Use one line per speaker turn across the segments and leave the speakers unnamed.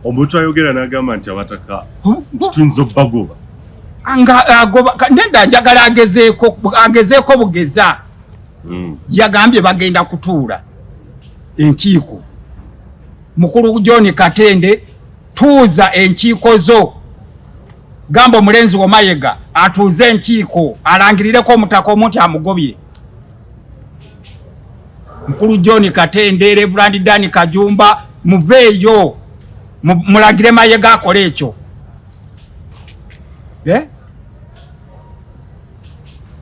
Omuntu ayogera n'agamba nti Abataka tuyinza obbagoba.
Agoba nenda njagala agezeeko bugeza. Yagambye bagenda kutuula enkiiko. Mukulu John Katende tuuza enkiiko zo. Gamba omulenzi wa Mayega atuuze enkiiko alangirireko omutaka omuntu amugobye. Mukulu John Katende, Reverend Dani Kajumba, muveeyo mulagire Mayega akole ekyo.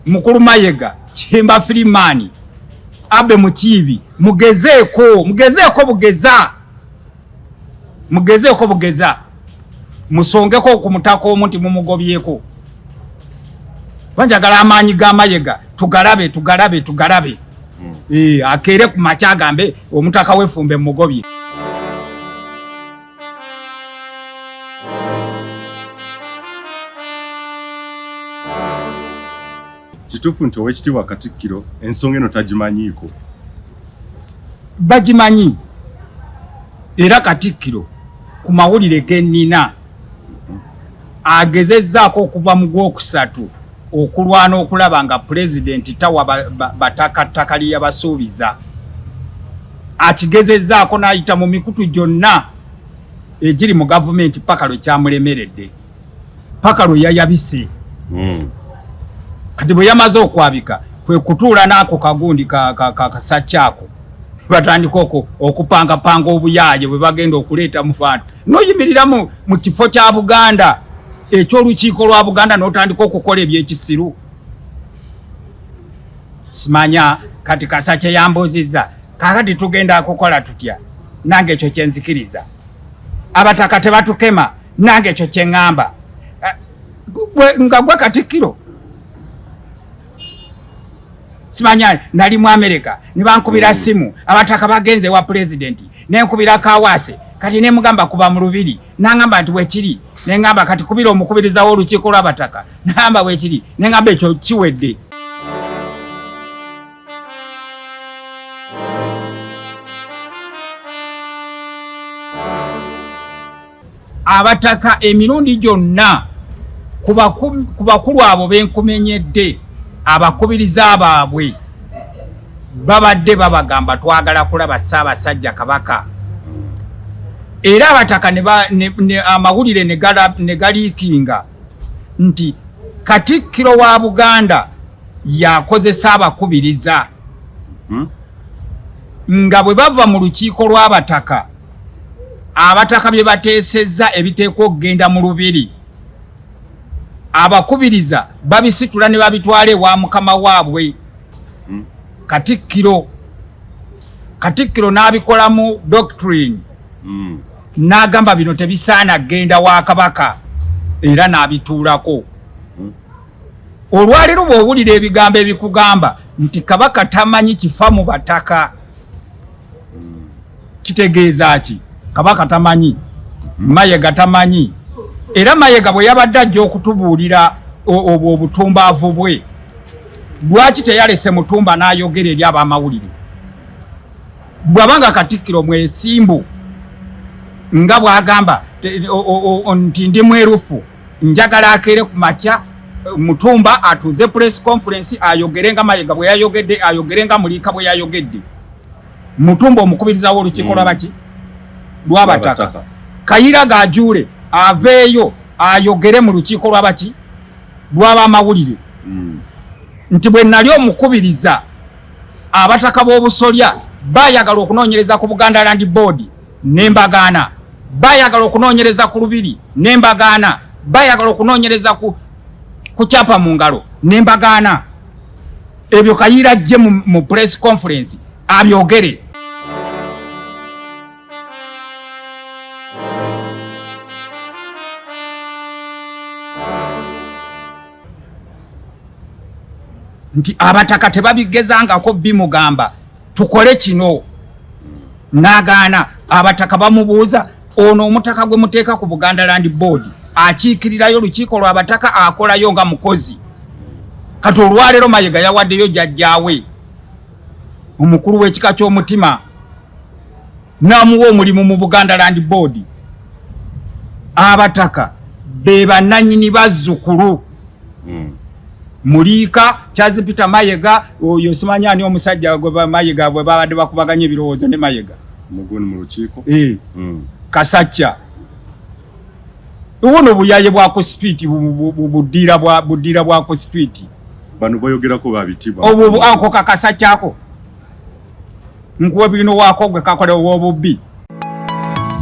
Mukulu Mayega, Chimba Freeman, Abe Mukibi, mugezeeko bugeza. Musongeko ku mutaka omuntu mumugobyeko. Wanjagala amaanyi ga Mayega, tugalabe. Akere ku machagambe omutaka wefumbe mugobye.
Kituufu nti Oweekitiibwa Katikkiro ensonga eno tagimanyiiko.
Bagimanyi. Era Katikkiro ku mawulire gennina agezezzaako okuva mu Gwokusatu okulwana okulaba nga Pulezidenti tawa Bataka ly'abasuubiza. Akigezezzaako n'ayita mu mikutu gyonna egiri mu gavumenti paka lwe kyamulemeredde. Paka lwe yayabise. Kati bwe yamaze okwabika kwe kutuula n'ako kagundi kasakyako. Batandika okupanga obuyaaye bwe bagenda okuleeta mu bantu. N'oyimirira mu kifo kya Buganda eky'olukiiko lwa Buganda n'otandika okukola ebyekisiru. Simanya kati Kasakye yambozizza. Kakati tugenda kukola tutya. Nange ekyo kyenzikiriza. Abataka tebatukema. Nange ekyo kyeŋŋamba. Nga gwe Katikkiro. Simanya nali mu America nibankubira simu Abataka bagenze wa Pulezidenti nenkubira Kawase kati ne mugamba kuba mu lubiri nangamba nti wekiri nengamba kati kubira omukubiriza w'olukiiko lw'Abataka nangamba wekiri nengamba ekyo kiwedde. Abataka emirundi gyonna kubakulu abo benkumenyedde abakubiriza baabwe babadde babagamba twagala kulaba Ssaabasajja Kabaka. Era Abataka amawulire ne galiikinga nti Katikkiro wa Buganda yakozesa abakubiriza. Nga bwe bava mu lukiiko lw'Abataka Abataka bye bateesezza ebiteekwa okugenda mu lubiri. Abakubiriza babisitula ne babitwale wa mukama waabwe Katikkiro n'abikolamu doctrine. N'agamba bino tebisaana genda wa Kabaka era n'abituulako. Olwaleero bw'owulira ebigambo ebikugamba nti Kabaka tamanyi kifa mu Bataka kitegeeza ki? Kabaka tamanyi, Mayega tamanyi. Era Mayega bwe yabadde ajja okutubuulira obutumbaavu bwe, lwaki teyalese Mutumba n'ayogera eri ab'amawulire? Bw'abanga Katikkiro mwesimbu nga bw'agamba nti ndi mwerufu njagala akeere ku makya Mutumba atuze press conference ayogere nga Mayega bwe yayogedde, ayogere nga Muliika bwe yayogedde. Mutumba omukubiriza w'olukiiko lw'Abataka Kayira Gajuule aveeyo ayogere mu lukiiko lw'abamawulire nti bwe nali omukubiriza Abataka b'obusolya bayagala okunoonyereza ku Buganda Land Board nembagaana, bayagala okunoonyereza ku lubiri nembagaana, bayagala okunoonyereza ku kyapa mu ngalo nembagaana. Ebyo Kayira ajje mu press conference abyogere. Nti Abataka tebabigezangako bimugamba tukole kino nagaana. Abataka bamubuuza ono omutaka gwe muteeka ku Buganda Land Board akiikirirayo olukiiko lw'Abataka akolayo nga mukozi. Kati olwaleero Mayega yawaddeyo jjajjaawe omukulu w'ekika ky'omutima n'amuwa omulimu mu Buganda Land Board. Abataka be bannannyini bazzukulu Muliika Kyazipita Mayega oyo simanya ani omusajja gwe Mayega bwe babadde bakubaganya ebirowoozo ne Mayega
mugoni mu lukiiko
Kasacca uwono buyaye bwa ku street budira bwa ku street
bano boyogerako babitibwa
obo ako Kasacca nkuwe bino wako gwe kakole obubbi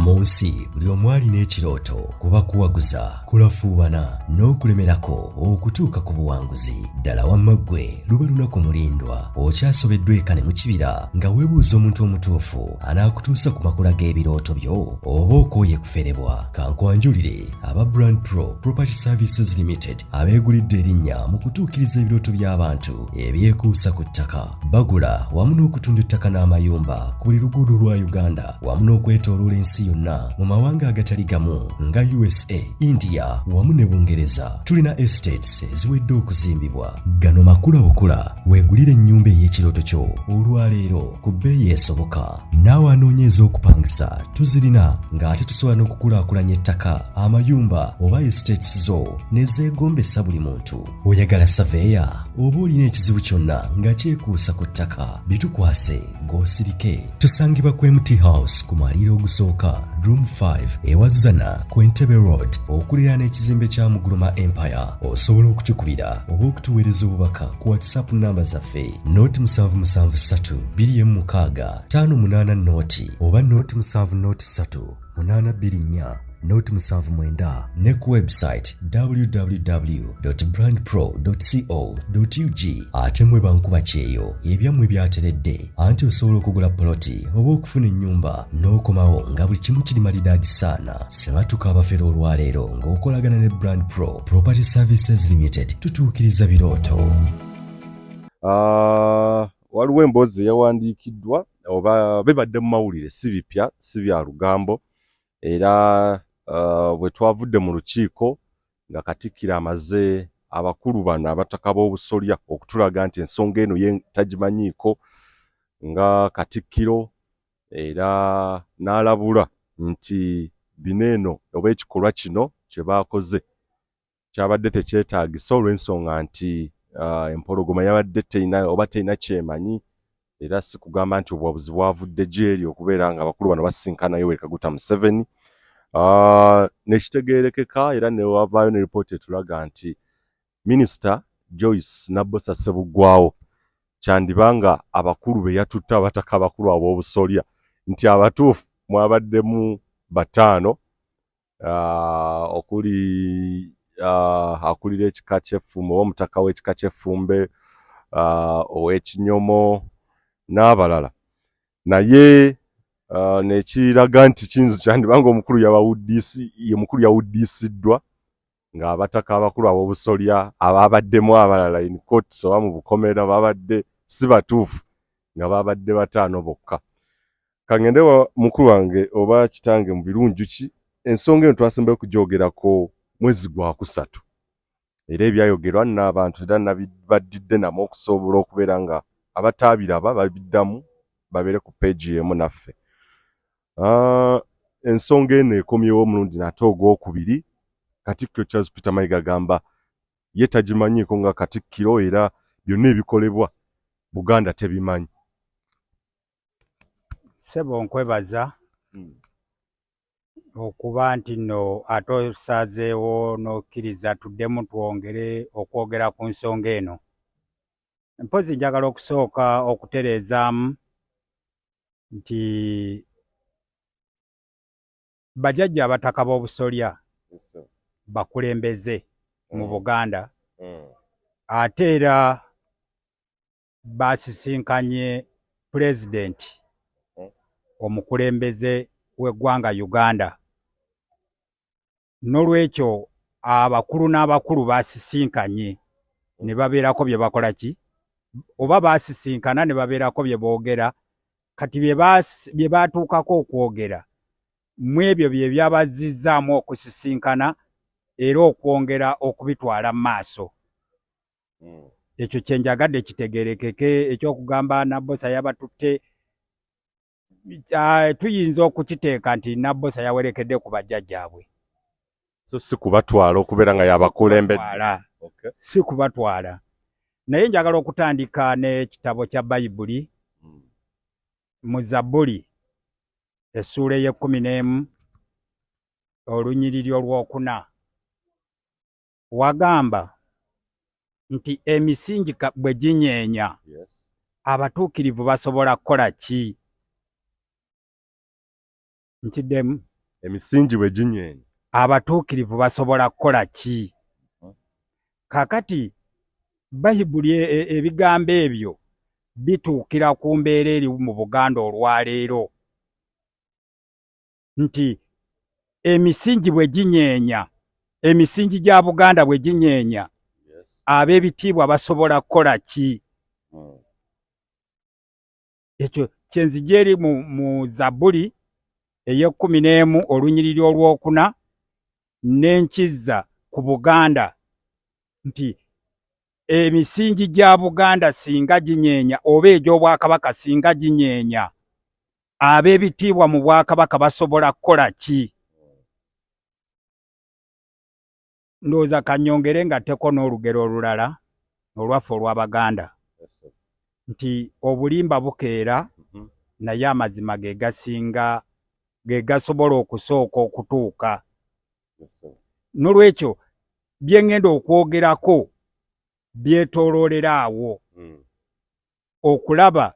Munsi buli omwali n'ekirooto kuba kuwaguza kulafuubana n'okulemerako okutuuka ku buwanguzi ddala wamma ggwe luba lunaku mulindwa okyasobeddwa ekane mu kibira nga weebuuza omuntu omutuufu anaakutuusa ku makula g'ebirooto byo oba okooye kuferebwa kankwanjulire aba Brand Pro Property Services Limited abeegulidde erinnya mu kutuukiriza ebirooto by'abantu ebyekuusa ku ttaka bagula wamu n'okutunda ettaka n'amayumba ku buli luguudo lwa Uganda wamu n'okwetooloola ensi yonna mu mawanga agatali gamu nga USA, India wamu ne Bungereza. Tulina estates eziwedde okuzimbibwa. Gano makula bukula weegulire ennyumba ey'ekirooto kyo olwaleero ku bbeeyi esoboka. Naawe anoonyeza okupangisa tuzirina ng'ate tusobola n'okukulaakulanya ettaka amayumba oba estates zo ne zeegombesa buli muntu. Oyagala saveya oba olina ekizibu kyonna nga kyekuusa ku ttaka bitukwase g'osirike. Tusangibwa ku MT House ku mwaliiro ogusooka Room 5 ewazana ku Entebbe Road okuliraana ekizimbe kya Muguluma Empire. Osobola okutukubira oba okutuweereza obubaka ku WhatsApp namba zaffe noti 773 2 5 noti oba noti 703 824 noti 79 ne ku website www.brandpro.co.ug. ate mwe bankuba kyeyo ebyammwe byateredde anti osobola okugula poloti oba okufuna ennyumba n'okomawo nga buli kimu kiri malidaadi saana. Sebatuka abafera olwaleero ng'okolagana ne Brand Pro Property Services Limited tutuukiriza birooto.
Waliwo emboozi eyawandiikiddwa oba bebadde mu mawulire si bipya si bya lugambo era bwe twavudde mu lukiiko nga Katikkiro amaze abakulu bano abataka b'obusolya okutulaga nti ensonga eno ye tagimanyiiko nga Katikkiro era n'alabula nti bineeno oba ekikolwa kino kye baakoze kyabadde tekyetaagisa olw'ensonga nti empologoma yabadde terina kyemanyi era si kugamba nti obuwabuzi bwavudde gy'eri okubeera nga abakulu bano basinkana Yoweri Kaguta Museveni. Nekitegeerekeka era ne wavaayo ne ripooti etulaga nti Minisita Joyce Nabbosa Ssebuggwawo kyandibanga abakulu be yatutte abataka abakulu ab'obusolya nti abatuufu mwabaddemu bataano okuli akulira ekika ky'effumbe oba omutaka w'ekika ky'effumbe ow'Ekinyomo n'abalala naye nekiraga nti kiyinza kyandibanga omukulu yawuddisiddwa ng'abataka abakulu ab'obusolya ababaddemu abalala in courts oba mu bukomera babadde si batuufu nga babadde bataano bokka. Kangende mukulu wange oba kitange mu birungi ki ensonga eno twasembayo kugyogerako mwezi gwa kusatu era ebyayogerwa n'abantu era nabibaddidde namu okusobola okubeera nga abataabiraba babiddamu babeere ku peegi emu naffe. Ensonga eno ekomyewo omulundi nate ogwokubiri Katikkiro Charles Peter Mayiga agamba ye tagimanyiiko nga Katikkiro era byonna ebikolebwa Buganda tebimanyi.
Sebo nkwebaza okuba nti nno ate osaazeewo n'okkiriza tuddemu twongere okwogera ku nsonga eno. Mpozi njagala okusooka okutereezaamu nti bajjajja abataka b'obusolya bakulembeze mu Buganda ate era basisinkanye pulezidenti omukulembeze w'eggwanga Uganda. N'olwekyo abakulu n'abakulu basisinkanye ne babeerako bye bakola ki oba basisinkana ne babeerako bye boogera kati bye baatuukako okwogera mu ebyo bye byabazizzaamu okusisinkana era okwongera okubitwala mu maaso. Ekyo kye njagadde kitegeerekeke ekyokugamba Nabbosa yabatutte tuyinza okukiteeka nti Nabbosa yawerekedde ku bajjajjaabwe
so si kubatwala okubeera nga yabakulembedde.
Okay. Si kubatwala. Naye njagala okutandika n'ekitabo kya Bayibuli mu Zabbuli essuula ey'e11 olunyiriri olwokuna. Wagamba nti emisingi bwe ginyeenya, abatuukirivu basobola kukola ki? Nkiddemu.
Emisingi bwe ginyeenya,
abatuukirivu basobola kukola ki? Kakati Bayibuli ebigambo ebyo bituukira ku mbeera eri mu Buganda olwaleero nti emisingi bwe ginyeenya, emisingi gya Buganda bwe ginyeenya, ab'ebitiibwa basobola kukola ki? Ekyo kyenzija eri mu Zabbuli ey'e11 olunyiriri olwokuna n'enkizza ku Buganda nti emisingi gya Buganda singa ginyeenya oba egy'Obwakabaka singa ginyeenya, ab'ebitiibwa mu Bwakabaka basobola kukola ki? Ndowooza kannyongere ngatteko n'olugero olulala olwaffe olw'Abaganda nti obulimba bukeera naye amazima ge gasinga ge gasobola okusooka okutuuka. N'olwekyo bye ŋŋenda okwogerako byetooloolera awo okulaba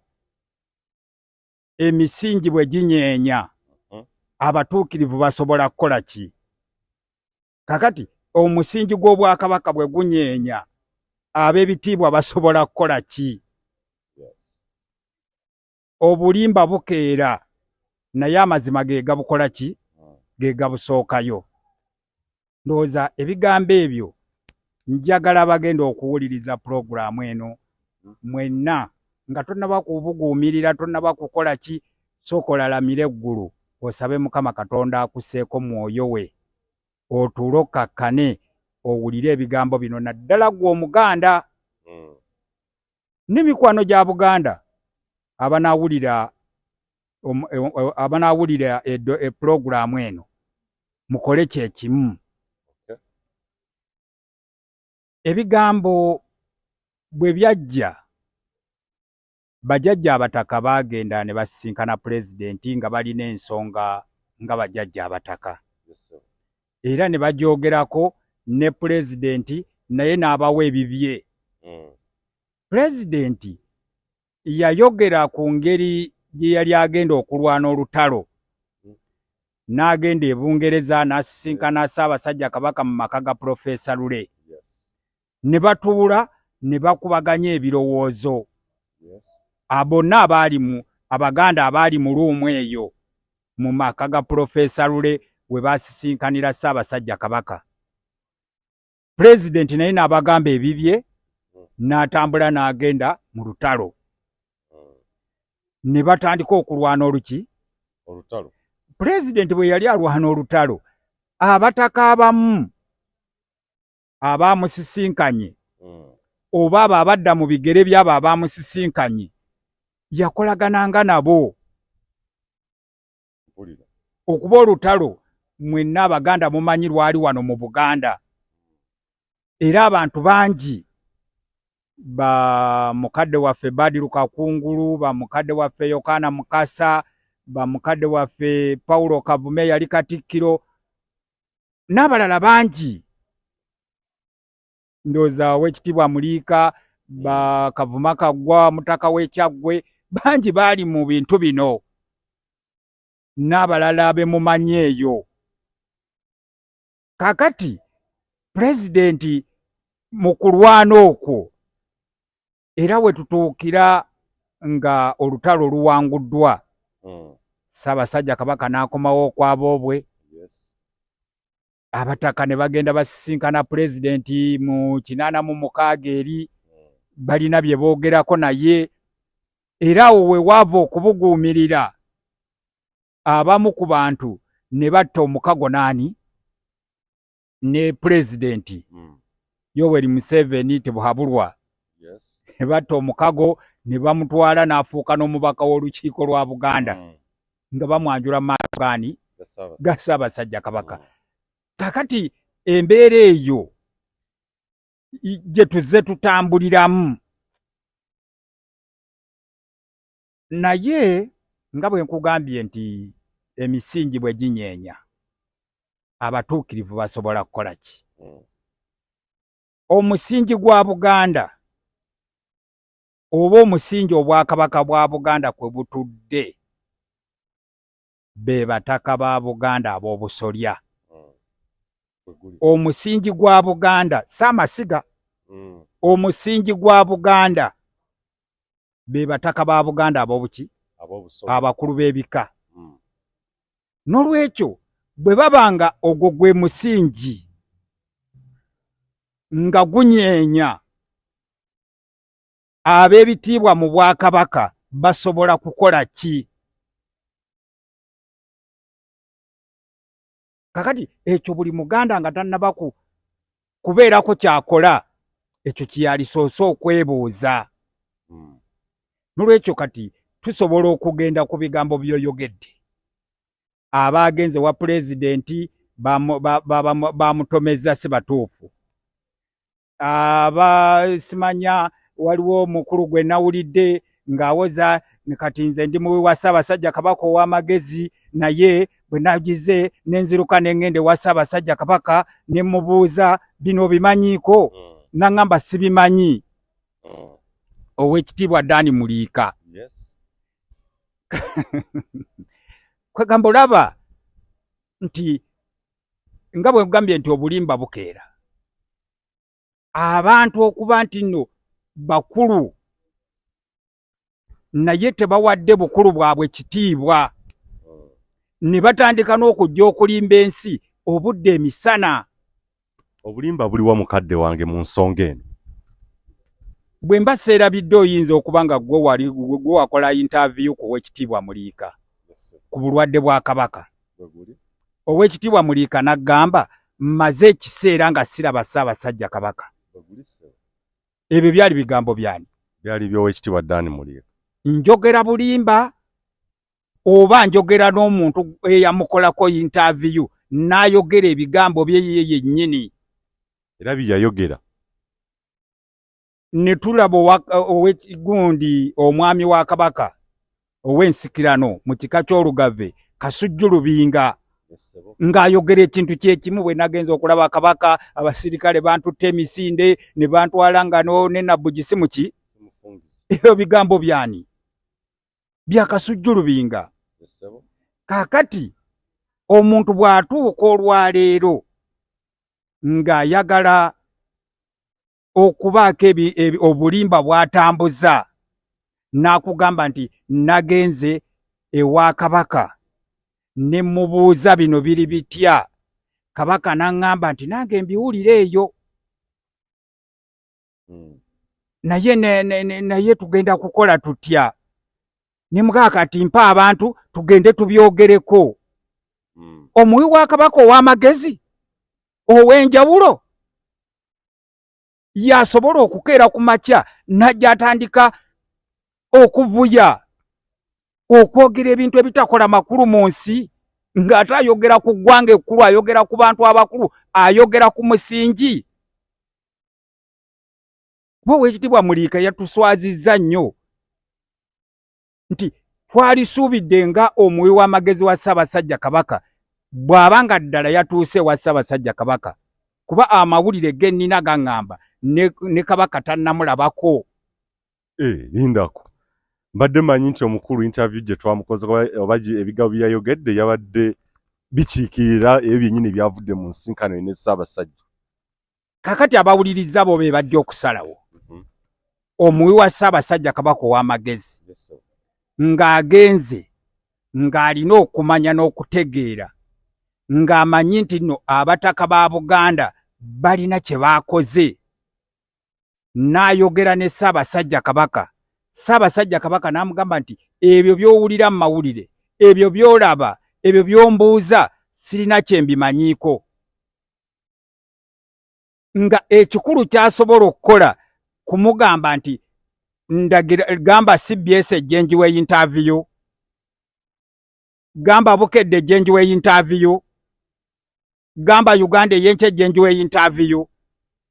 emisingi bwe ginyeenya, abatuukirivu basobola kukola ki? Kakati omusingi gw'Obwakabaka bwe gunyeenya, ab'ebitiibwa basobola kukola ki? Obulimba bukeera naye amazima ge gabukola ki? Ge gabusookayo. Ndowooza ebigambo ebyo njagala bagenda okuwuliriza pulogulaamu eno mwenna nga tonnaba kubuguumirira, tonnaba kukola ki, sooka olalamire eggulu osabe Mukama Katonda akusseeko mwoyo we, otuule okkakkane owulire ebigambo bino, naddala ggwe Omuganda n'emikwano gya Buganda abanaawulira pulogulaamu eno mukole kyekimu. Ebigambo bwe byajja, bajjajja Abataka baagenda ne basisinkana pulezidenti nga balina ensonga nga bajjajja Abataka, era ne bajoogerako ne pulezidenti naye n'abawa ebibye. Pulezidenti yayogera ku ngeri gye yali agenda okulwana olutalo, n'agenda e Bungereza n'asisinkana Ssaabasajja Kabaka mu maka ga Pulofeesa Lule. Ne batuula ne bakubaganya ebirowoozo. Bonna Abaganda abaali mu luumu eyo mu maka ga Pulofeesa Lule we baasisinkanira Ssaabasajja Kabaka. Pulezidenti naye n'abagamba ebibye, n'atambula n'agenda mu lutalo. Ne batandika okulwana oluki?
Olutalo.
Pulezidenti bwe yali alwana olutalo, Abataka abamu abaamusisinkanye oba abo abadda mu bigere by'abo abaamusisinkanye yakolagananga nabo. Okuba olutalo mwenna Abaganda mumanyi lwali wano mu Buganda, era abantu bangi, ba mukadde waffe Badiru Kakungulu, ba mukadde waffe Yokaana Mukasa, ba mukadde waffe Paulo Kavume yali Katikkiro, n'abalala bangi. Ndowooza Oweekitiibwa Muliika, ba Kavuma Kaggwa, Mutaka w'Ekyaggwe, bangi baali mu bintu bino, n'abalala be mumanyi eyo. Kakati pulezidenti mu kulwana okwo, era we tutuukira nga olutalo luwanguddwa, Ssaabasajja Kabaka n'akomawo okwaboobwe. Abataka ne bagenda basisinkana pulezidenti mu 86 eri, balina bye boogerako naye, era awo we waava okubuguumirira. Abamu ku bantu ne batta omukago naani? Ne pulezidenti Yoweri Museveni tebuhabulwa. Ne batta omukago ne bamutwala n'afuuka n'omubaka w'olukiiko lwa Buganda nga bamwanjula mu maaso ga Ssaabasajja Kabaka. Kakati embeera eyo gye tuzze tutambuliramu. Naye nga bwe nkugambye nti emisingi bwe ginyeenya abatuukirivu basobola kukola ki? Omusingi gwa Buganda oba omusingi obwakabaka bwa Buganda kwe butudde be bataka ba Buganda ab'obusolya. Omusingi gwa Buganda Saamasiga, omusingi gwa Buganda be bataka ba Buganda ab'obuki? Abakulu b'ebika. N'olwekyo bwe babanga ogwo gwe musingi nga gunyeenya, ab'ebitiibwa mu Bwakabaka basobola kukola ki? Kakati ekyo buli Muganda nga tannaba kubeerako kyakola, ekyo kyalisoose okwebuuza. N'olwekyo kati tusobola okugenda ku bigambo by'oyogedde. Abaagenze wa pulezidenti bamutomezza si batuufu. Simanya waliwo omukulu gwe nawulidde ng'awoza kati nze ndi muwi wa Ssaabasajja Kabaka ow'amagezi, naye bwe nagize n'enziruka n'engende wa Ssaabasajja Kabaka ne mubuuza bino bimanyiiko, n'aŋŋamba sibimanyi. Oweekitiibwa Dani Muliika. Kwegamba olaba nti nga bwe nkugambye nti obulimba bukeera. Abantu okuba nti nno bakulu naye tebawadde bukulu bwabwe kitiibwa, ne batandika n'okujja okulimba ensi obudde emisana.
Obulimba buliwa mukadde wange mu nsonga eno?
Bwe mba seerabidde oyinza okuba nga gwe wakola interview ku Oweekitiibwa Muliika ku bulwadde bwa Kabaka. Oweekitiibwa Muliika n'aggamba mmaze ekiseera nga siraba Ssaabasajja Kabaka. Ebyo byali bigambo byani?
Byali by'Oweekitiibwa Dani Muliika.
Njogera bulimba oba njogera n'omuntu eyamukolako interview n'ayogera ebigambo bye yennyini?
Era byayogera.
Ne tulaba ow'ekigundi omwami wa Kabaka ow'ensikirano mu kika ky'Olugave Kasujju Lubinga ng'ayogera ekintu kyekimu. Bwe nagenza okulaba Kabaka, abasirikale bantutte emisinde ne bantwala nga ne Nabugisi muki? Ebyo bigambo byani? Bya Kasujju Lubinga. Kaakati omuntu bw'atuuka olwaleero ng'ayagala okubaako obulimba bw'atambuza, n'akugamba nti nagenze ewa Kabaka ne mubuuza bino biri bitya, Kabaka n'aŋŋamba nti nange mbiwulire eyo, naye tugenda kukola tutya? Ne mugaa kati mpa abantu tugende tubyogereko. Omuwi wa Kabaka ow'amagezi ow'enjawulo yasobola okukeera ku makya n'ajja atandika okuvuya, okwogera ebintu ebitakola makulu mu nsi, ng'ate ayogera ku ggwanga ekkulu, ayogera ku bantu abakulu, ayogera ku musingi. Kuba Oweekitiibwa Muliika yatuswazizza nnyo nti twalisuubidde nga omuwi w'amagezi wa Ssaabasajja Kabaka bw'aba nga ddala yatuuse wa Ssaabasajja Kabaka, kuba amawulire gennina gaŋŋamba ne Kabaka tannamulabako.
Lindako. Mbadde manyi nti omukulu interview gye twamukoze oba ebigabo byayogedde yabadde bikiikirira ebyo byennyini byavudde mu nsinkano ne Ssaabasajja.
Kakati abawuliriza bo be bajja okusalawo. Omuwi wa Ssaabasajja Kabaka ow'amagezi ng'agenze ng'alina okumanya n'okutegeera ng'amanyi nti nno abataka ba Buganda balina kye baakoze, n'ayogera ne Ssaabasajja Kabaka. Ssaabasajja Kabaka n'amugamba nti ebyo by'owulira mu mawulire, ebyo by'olaba, ebyo by'ombuuza sirina kye mbimanyiiko. Nga ekikulu ky'asobola okukola kumugamba nti ndagira gamba CBS ejjenjiwe interview, gamba Bukedde ejjenjiwe interview, gamba Uganda yencheje njuwe interview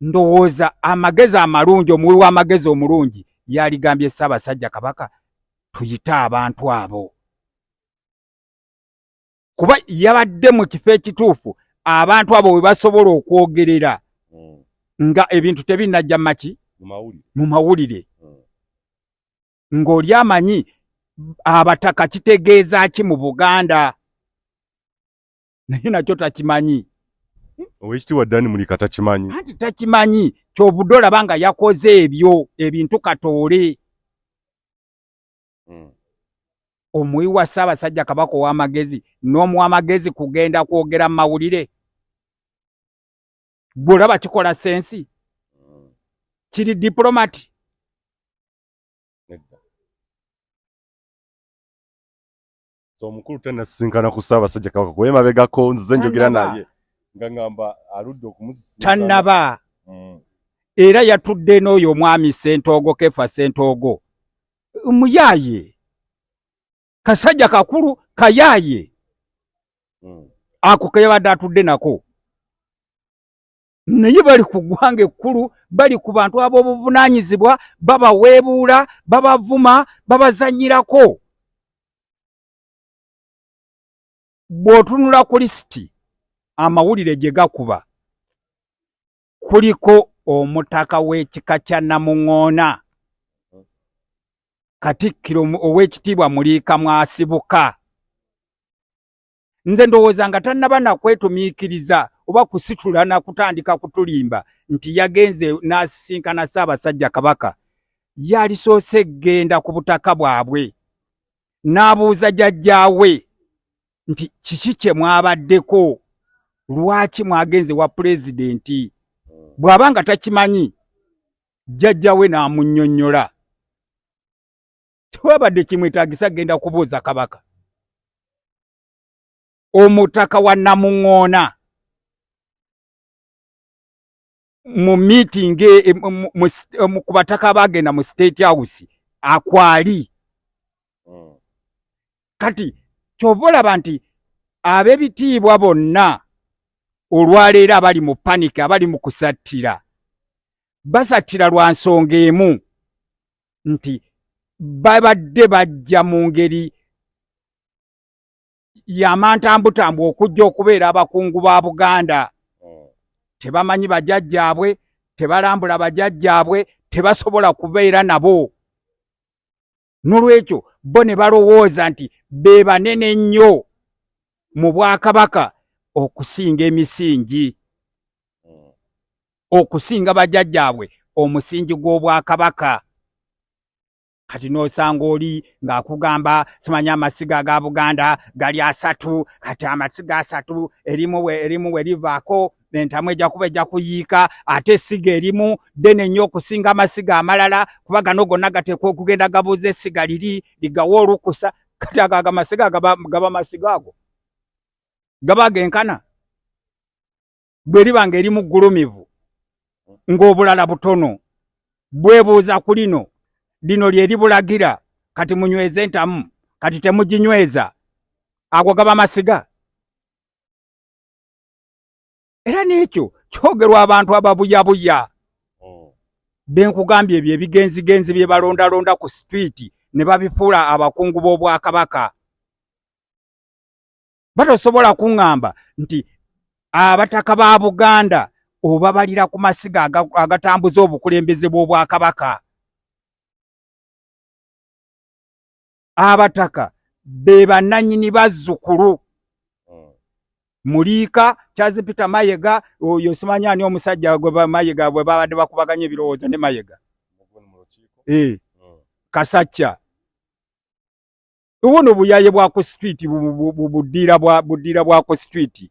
ndowooza amagezi amalungi omuwi w'amagezi omulungi yaligambye Ssaabasajja Kabaka tuyita abantu abo kuba yabadde mu kifo ekituufu abantu abo we basobola okwogerera nga ebintu tebinnajja maki mu mawulire ng'oli amanyi Abataka kitegeeza ki mu Buganda naye nakyo takimanyi.
Owekitiibwa Dani Muliika takimanyi.
Anti takimanyi kyobudde olaba nga yakoze ebyo ebintu katoole. Omuwi wa Ssaabasajja Kabaka ow'amagezi n'omuwa amagezi kugenda kwogera mu mawulire bw'olaba kikola sensi kiri diplomati.
So omukulu tannasisinkana ku Ssaabasajja Kabaka kuba emabegako nzize njogera naye nga ngamba aludde okumusisinkana
tannaba. Era yatudde n'oyo omwami Ssentoogo Kefa Ssentoogo muyaaye kasajja kakulu kayaaye ako kayabadde atudde nako naye bali ku ggwanga ekkulu bali ku bantu ab'obuvunaanyizibwa babaweebuula babavuma babazannyirako. Bw'otunula ku lisiti amawulire gye gakuba kuliko omutaka w'ekika kya Namuŋŋoona Katikkiro ow'ekitiibwa Muliika Mwasibuka. Nze ndowooza nga tannaba nakwetumiikiriza oba kusitula na kutandika kutulimba nti yagenze n'asisinkana Ssaabasajja Kabaka yalisoose genda ku butaka bwabwe n'abuuza jjajjaawe nti kiki kye mwabaddeko lwaki mwagenze wa pulezidenti. Bw'aba nga takimanyi jjajjawe n'amunnyonnyola tewabadde kimwetaagisa genda kubuuza Kabaka. Omutaka wa Namuŋŋoona mu meeting ku bataka abagenda mu State House akwali. Kati kyova olaba nti ab'ebitiibwa bonna olwaleero abali mu panic abali mu kusattira basattira lwa nsonga emu nti babadde bajja mu ngeri y'amantambutambu okujja okubeera abakungu ba Buganda. Tebamanyi bajjajjaabwe, tebalambula bajjajjaabwe, tebasobola kubeera nabo. N'olwekyo bo ne balowooza nti be banene nnyo mu Bwakabaka okusinga emisingi, okusinga bajjajjaabwe omusingi gw'Obwakabaka. Kati n'osanga oli ng'akugamba simanya amasiga aga Buganda gali 3 kati amasiga 3 erimu we livaako entamu ejja kuba ejja kuyiika ate essiga erimu ddene nnyo okusinga amasiga amalala kuba gano gonna gateekwa okugenda gabuuza essiga liri ligawa olukusa. Kati ago amasiga gaba masiga ago gaba genkana bwe liba ng'erimu ggulumivu ng'obulala butono bwebuuza ku lino lye libulagira kati munyweze entamu kati temuginyweza ago gaba masiga. Era n'ekyo kyogerwa abantu ababuyabuya benkugambye ebyo ebigenzigenzi bye balondalonda ku street ne babifuula abakungu b'Obwakabaka. Batosobola kuŋŋamba nti abataka ba Buganda oba balira ku masiga agatambuza obukulembeze bw'Obwakabaka. Abataka be bannannyini bazzukulu. Muliika Kyazipita Mayega oyo simanya ani omusajja gwe Mayega bwe babadde bakubaganya ebirowoozo ne Mayega. Kasacca. Uwono buyaye bwa ku street buddira bwa ku street.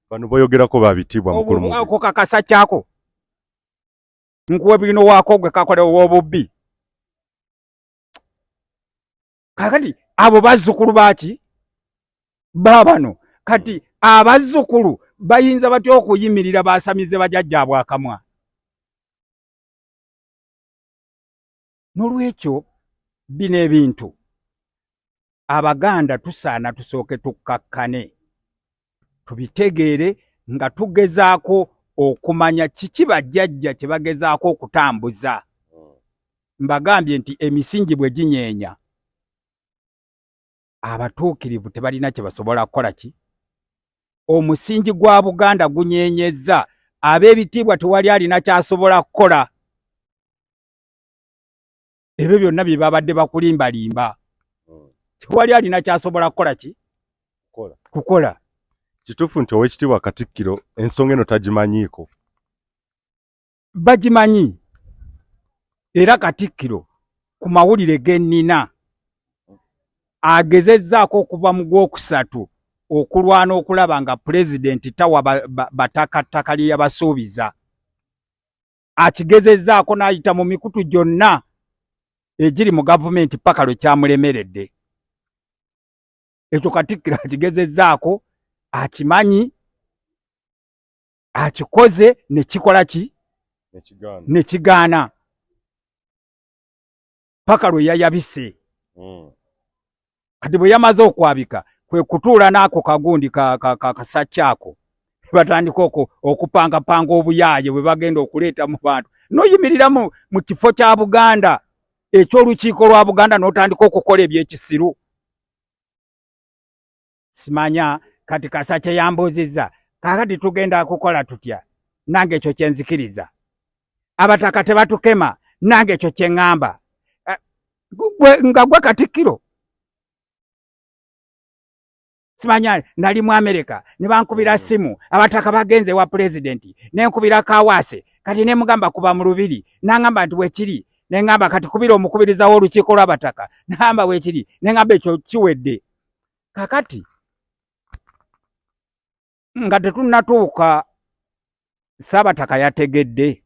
Bano boyogerako babitibwa mukulu mu.
Ako kakasacca ako. Nkuwe bino wako gwe kakole w'obubbi. Kakati abo bazzukulu baki babano kati abazzukulu bayinza batya okuyimirira basamize bajjajjaabwe akamwa. N'olwekyo bino ebintu Abaganda tusaana tusooke tukkakkane tubitegeere nga tugezaako okumanya kiki bajjajja kye bagezaako okutambuza. Mbagambye nti emisingi bwe ginyeenya abatuukirivu tebalina kye basobola kukola ki. Omusingi gwa Buganda gunyeenyezza ab'ebitiibwa tewali alina kyasobola kukola. Ebyo byonna bye babadde bakulimbalimba tewali alina kyasobola kukola ki kukola.
Kituufu nti Oweekitiibwa Katikkiro ensonga eno tagimanyiiko?
Bagimanyi, era Katikkiro ku mawulire gennina agezezzaako okuva mu Gwokusatu okulwana okulaba nga pulezidenti tawa Bataka lye yabasuubiza. Akigezezzaako n'ayita mu mikutu gyonna egiri mu gavumenti paka lwe kyamulemeredde. Ekyo Katikkiro akigezezzaako, akimanyi, akikoze, ne kikola ki? Ne kigaana. Paka lwe yayabise. Kati bwe yamaze okwabika kwe kutuula n'ako kagundi kasaccaako batandika okupangapanga obuyaaye bwe bagenda okuleeta mu bantu. N'oyimirira mu kifo kya Buganda eky'olukiiko lwa Buganda n'otandika okukola ebyekisiru. Simanya kati Kasakye yambuzizza kakati tugenda kukola tutya, nange ekyo kyenzikiriza. Abataka tebatukema, nange ekyo kyeŋŋamba. Nga gwe Katikkiro simanya nali mu Amerika ne bankubira simu, Abataka bagenze wa pulezidenti, ne nkubira Kawaase kati ne mugamba kuba mu lubiri, n'aŋŋamba nti wekiri, ne ŋŋamba kati kubira omukubiriza w'olukiiko lw'Abataka, n'amba wekiri, ne ŋŋamba ekyo kiwedde. Kakati nga tetunnatuuka Saabataka yategedde.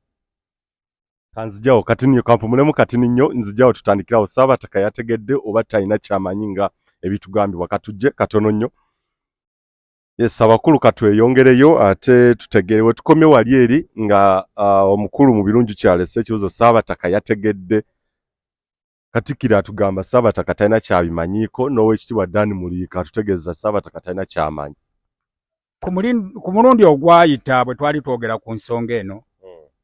Kanzijawo kati niyo kampumulemu kati nnyo nzijawo tutandikirawo. Saabataka yategedde oba talina kyamanyi nga ebitugambibwa? Katujje katono nnyo. Yes, abakulu katweyongereyo ate tutegerewe tukomye wali eri nga omukulu mu birungi kyalese ekibuzo Saabataka yategedde. Katikkiro atugamba Saabataka talina kyabimanyiiko, n'Oweekitiibwa Dan Muliika atutegeeza Saabataka talina kyamanyi.
Ku mulundi ogwayita bwe twali twogera ku nsonga eno,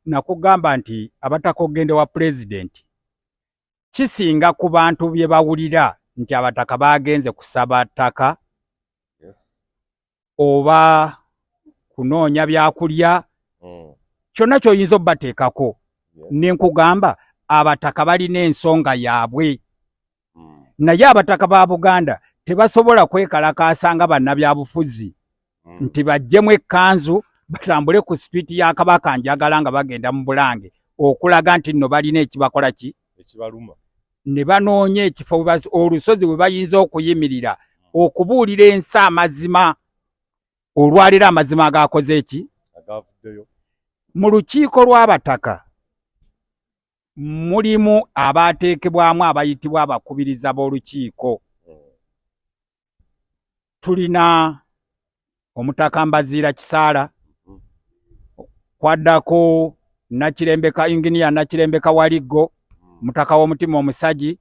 nakugamba nti Abataka ogende wa pulezidenti kisinga ku bantu bye bawulira nti Abataka bagenze kusaba ttaka oba kunoonya byakulya, kyonna ky'oyinza obbateekako. Ne nkugamba Abataka balina ensonga yaabwe, naye Abataka ba Buganda tebasobola kwekalakaasa nga bannabyabufuzi nti bajjemu ekkanzu batambule ku street ya Kabaka njagala nga bagenda mu Bulange okulaga nti nno balina ekibakola ki
ekibaluma,
ne banoonya ekifo olusozi we bayinza okuyimirira okubuulira ensi amazima. Olwalira amazima agakoze eki
agavuddeyo
mu lukiiko lw'Abataka mulimu abaateekebwamu abayitibwa abakubiriza b'olukiiko. Tulina Omutaka Mbaziira Kisaala, kwaddako Nakirembeka Inginiya Nakirembeka Waliggo, Mutaka w'omutima omusagi,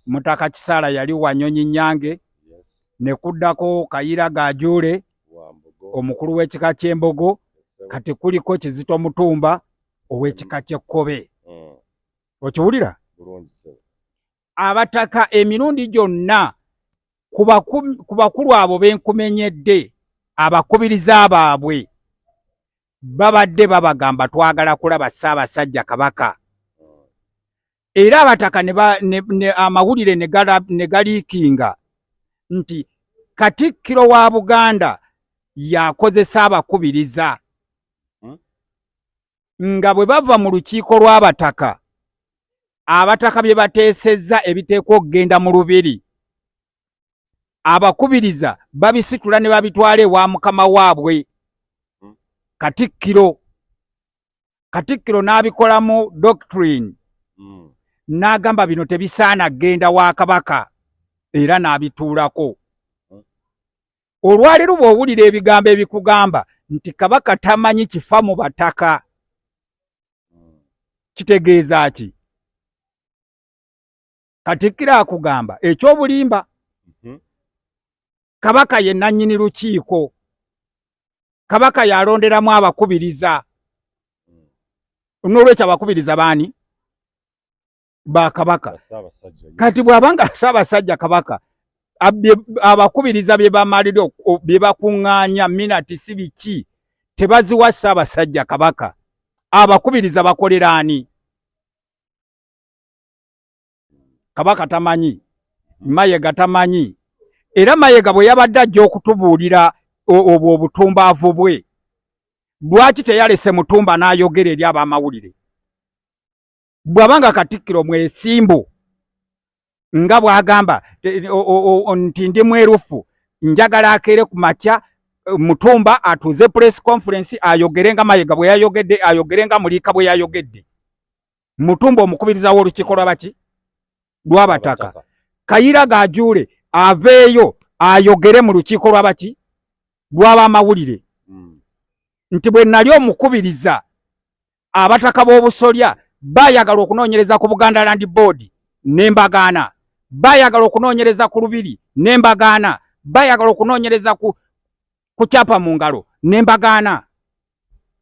Mutaka Kisaala yali Wanyonyi Nyange, ne kuddako Kayira Gajuule, omukulu w'ekika ky'Embogo, kati kuliko Kizito Mutumba ow'ekika ky'Ekkobe. Okiwulira? Abataka emirundi gyonna ku bakulu abo benkumenyedde abakubiriza baabwe babadde babagamba twagala kulaba Ssaabasajja Kabaka. Era Abataka amawulire ne galiikinga nti Katikkiro wa Buganda yakozesa abakubiriza. Nga bwe bava mu lukiiko lw'Abataka, Abataka bye bateesezza ebiteekwa okugenda mu lubiri, abakubiriza babisitula ne babitwala ewa mukama waabwe Katikkiro. Katikkiro n'abikolamu doctrine, n'agamba bino tebisaana genda wa Kabaka, era n'abituulako. Olwaleero bw'owulira ebigambo ebikugamba nti Kabaka tamanyi kifa mu Bataka, kitegeeza ki? Katikkiro akugamba ekyobulimba. Kabaka ye nannyini lukiiko. Kabaka yalonderamu abakubiriza. N'olwekyo abakubiriza baani? Ba Kabaka. Kati bw'abanga Ssaabasajja Kabaka abakubiriza bye bamalira bye bakuŋŋaanya minati si biki tebaziwa Ssaabasajja Kabaka. Abakubiriza bakolera ani? Kabaka tamanyi, Mayiga tamanyi. Era Mayiga bwe yabadde ajja okutubuulira obwo obutumbaavu bwe, lwaki teyalese Mutumba n'ayogera eri ab'amawulire? Bw'abanga Katikkiro mwesimbu nga bw'agamba nti ndi mwerufu, njagala akeere ku makya Mutumba atuuze press conference ayogere nga Mayiga bwe yayogedde, ayogere nga Muliika bwe yayogedde. Mutumba omukubiriza w'olukiiko lw'abaki? Lw'Abataka. Kayira Gajuule aveeyo ayogere mu lukiiko lw'abaki? Lw'abamawulire. Nti bwe nali omukubiriza Abataka b'obusolya bayagala okunoonyereza ku Buganda Land Board nembagaana, bayagala okunoonyereza ku Lubiri nembagaana, bayagala okunoonyereza ku kyapa mu ngalo nembagaana.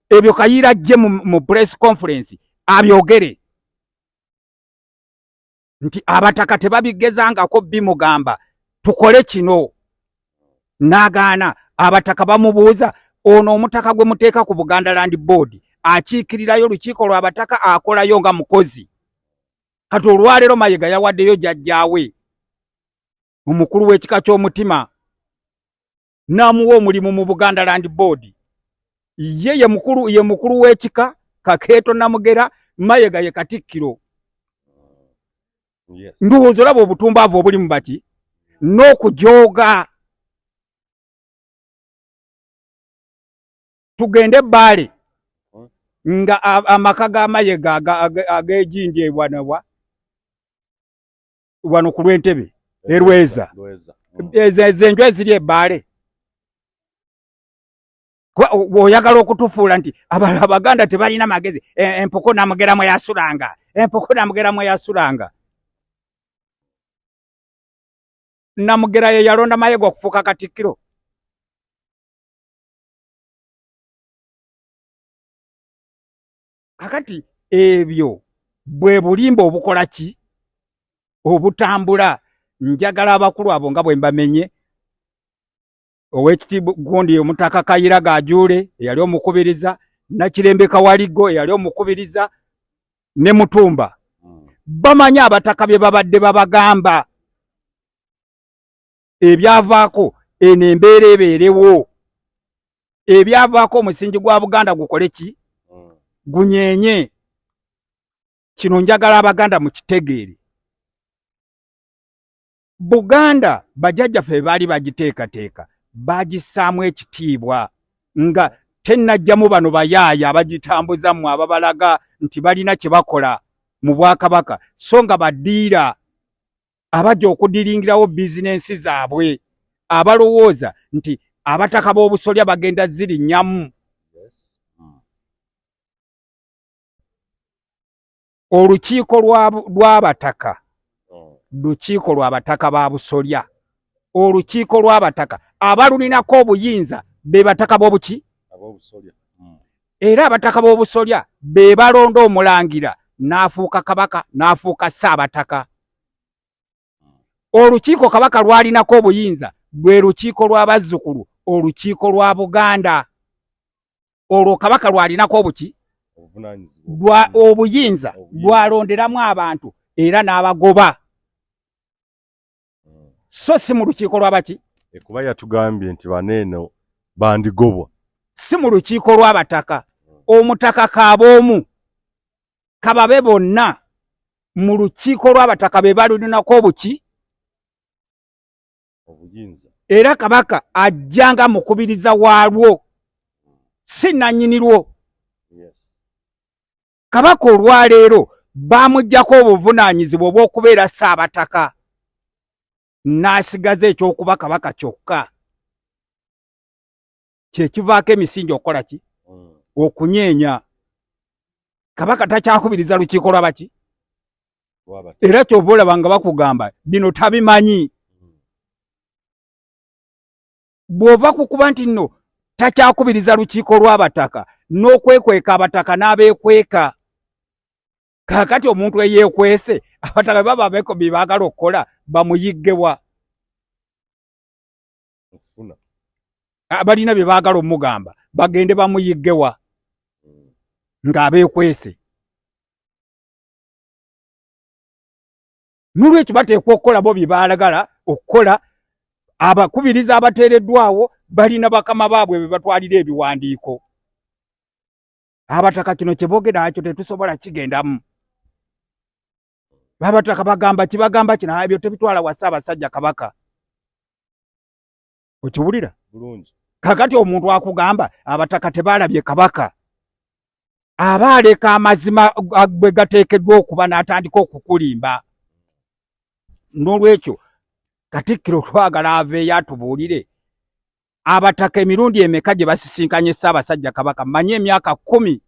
Ebyo Kayira ajje mu press conference abyogere nti Abataka tebabigezangako bimugamba tukole kino, n'agaana. Abataka bamubuuza ono omutaka gwe muteeka ku Buganda Land Board akiikirirayo lukiiko lw'Abataka akolayo nga mukozi. Kati olwaleero Mayiga yawaddeyo jjajjaawe omukulu w'ekika ky'omutima n'amuwa omulimu mu Buganda Land Board. Ye mukulu w'ekika Kakeeto Namugera, Mayiga ye Katikkiro. Ndowooza olaba obutumbaavu obuli mu baki n'okujooga. Tugende Bbaale nga amaka ga Mayiga ag'ejinje wano ku Lwentebe Erweza, ezo enju eziri Ebbaale. Oyagala okutufuula nti Abaganda tebalina magezi. Empoko Namugera mwe yasulanga, empoko Namugera mwe yasulanga. Namugera ye yalonda Mayiga okufuuka Katikkiro. Kakati ebyo bwe bulimba obukola ki? Obutambula. Njagala abakulu abo nga bwe mbamenye. Owekitiibwa gundi Omutaka Kayira Gajuule eyali omukubiriza, Nakirembe Kawaligo eyali omukubiriza, ne Mutumba. Bamanya Abataka bye babadde babagamba. Ebyavaako eno embeera ebeerewo. Ebyavaako omusingi gwa Buganda gukole ki? Gunyenye. Kino njagala Abaganda mukitegeere. Buganda bajjajjaffe baali bagiteekateeka, bagissaamu ekitiibwa nga tennajjamu bano bayaaya abagitambuza mu ababalaga nti balina kye bakola mu Bwakabaka, so nga baddiira abajja okudiringirawo bizinensi zaabwe, abalowooza nti Abataka b'obusolya bagenda zirinnyamu. Olukiiko lw'Abataka, lukiiko lw'Abataka ba busolya. Olukiiko lw'Abataka abalulinako obuyinza be Bataka b'obuki? Ab'obusolya. Era Abataka b'obusolya be balonda omulangira n'afuuka Kabaka n'afuuka Ssaabataka. Olukiiko Kabaka lwalinako obuyinza lwe lukiiko lw'abazzukulu, olukiiko lwa Buganda. Olwo Kabaka lwalinako obuki? Obuyinza lwalonderamu abantu era n'abagoba. So si mu lukiiko lw'abaki?
Kuba yatugambye nti baneeno bandigobwa.
Si mu lukiiko lw'Abataka. Omutaka kaboomu kababe bonna mu lukiiko lw'Abataka be balulinako obuki?
Obuyinza.
Era Kabaka ajjanga mukubiriza waalwo, si nannyinirwo. Kabaka olwaleero bamuggyako obuvunaanyizibwa obw'okubeera Ssaabataka, n'asigaza ekyokuba Kabaka kyokka. Kye kivaako emisingi okukola ki? Okunyeenya. Kabaka takyakubiriza lukiiko lw'abaki? Era kyova olaba nga bakugamba bino tabimanyi. Bw'ova kukuba nti nno takyakubiriza lukiiko lw'abataka n'okwekweka abataka n'abeekweka. Kaakati omuntu eyeekwese abataka baba baagala okukola bamuyiggewa. Balina bye baagala omugamba bagende bamuyiggewa ng'abeekwese. N'olwekyo bateekwa okukola bo bye baagala okukola. Abakubiriza abateereddwawo balina bakama baabwe be batwalira ebiwandiiko. Abataka kino kye boogera akyo tetusobola kigendamu. Abataka bagamba kibagamba kino ebyo tebitwala wa Ssaabasajja Kabaka. Okiwulira?
Bulungi.
Kakati omuntu akugamba abataka tebaalabye Kabaka. Abaaleka amazima bwe gateekeddwa okuba n'atandika okukulimba. N'olwekyo Katikkiro twagala aveeyo atubuulire abataka emirundi emeka gye basisinkanye Ssaabasajja Kabaka. Manye emyaka 10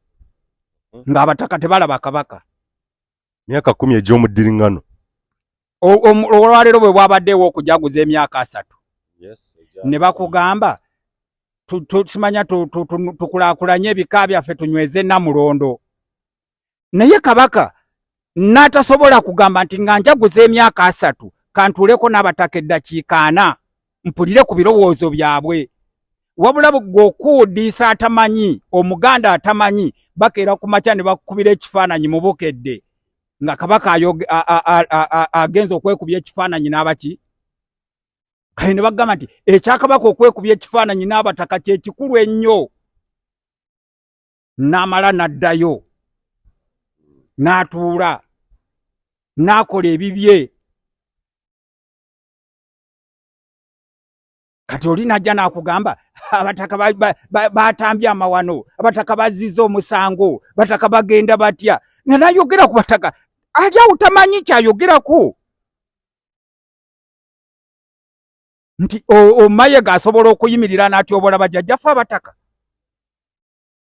ng'abataka tebalaba Kabaka.
Myaka 10 egy'omuddiringano.
Olwaleero bwe bwabaddeewo okujaguza emyaka 3.
Yes.
Ne bakugamba tusimanya tukulaakulanye ebika byaffe tunyweze Namulondo. Naye Kabaka n'atasobola kugamba nti nga njaguza emyaka 3 kantuuleko n'abataka eddakiika 4 mpulire ku birowoozo byabwe. Wabula gw'okuwuddiisa atamanyi, Omuganda atamanyi, bakeera ku makya ne bakukubira ekifaananyi mu bukedde nga Kabaka agenza okwekubya ekifaananyi n'abaki. Kale ne bagamba nti ekyakabaka okwekubya ekifaananyi n'abataka kye kikulu ennyo. N'amala n'addayo n'atuula n'akola ebibye. Kati oli najja n'akugamba abataka batambye amawano, abataka bazizza omusango, abataka bagenda batya. N'ayogera ku bataka ali awo tamanyi kyayogerako. Nti Mayiga asobola okuyimirira n'atyobola bajjajjaffe abataka.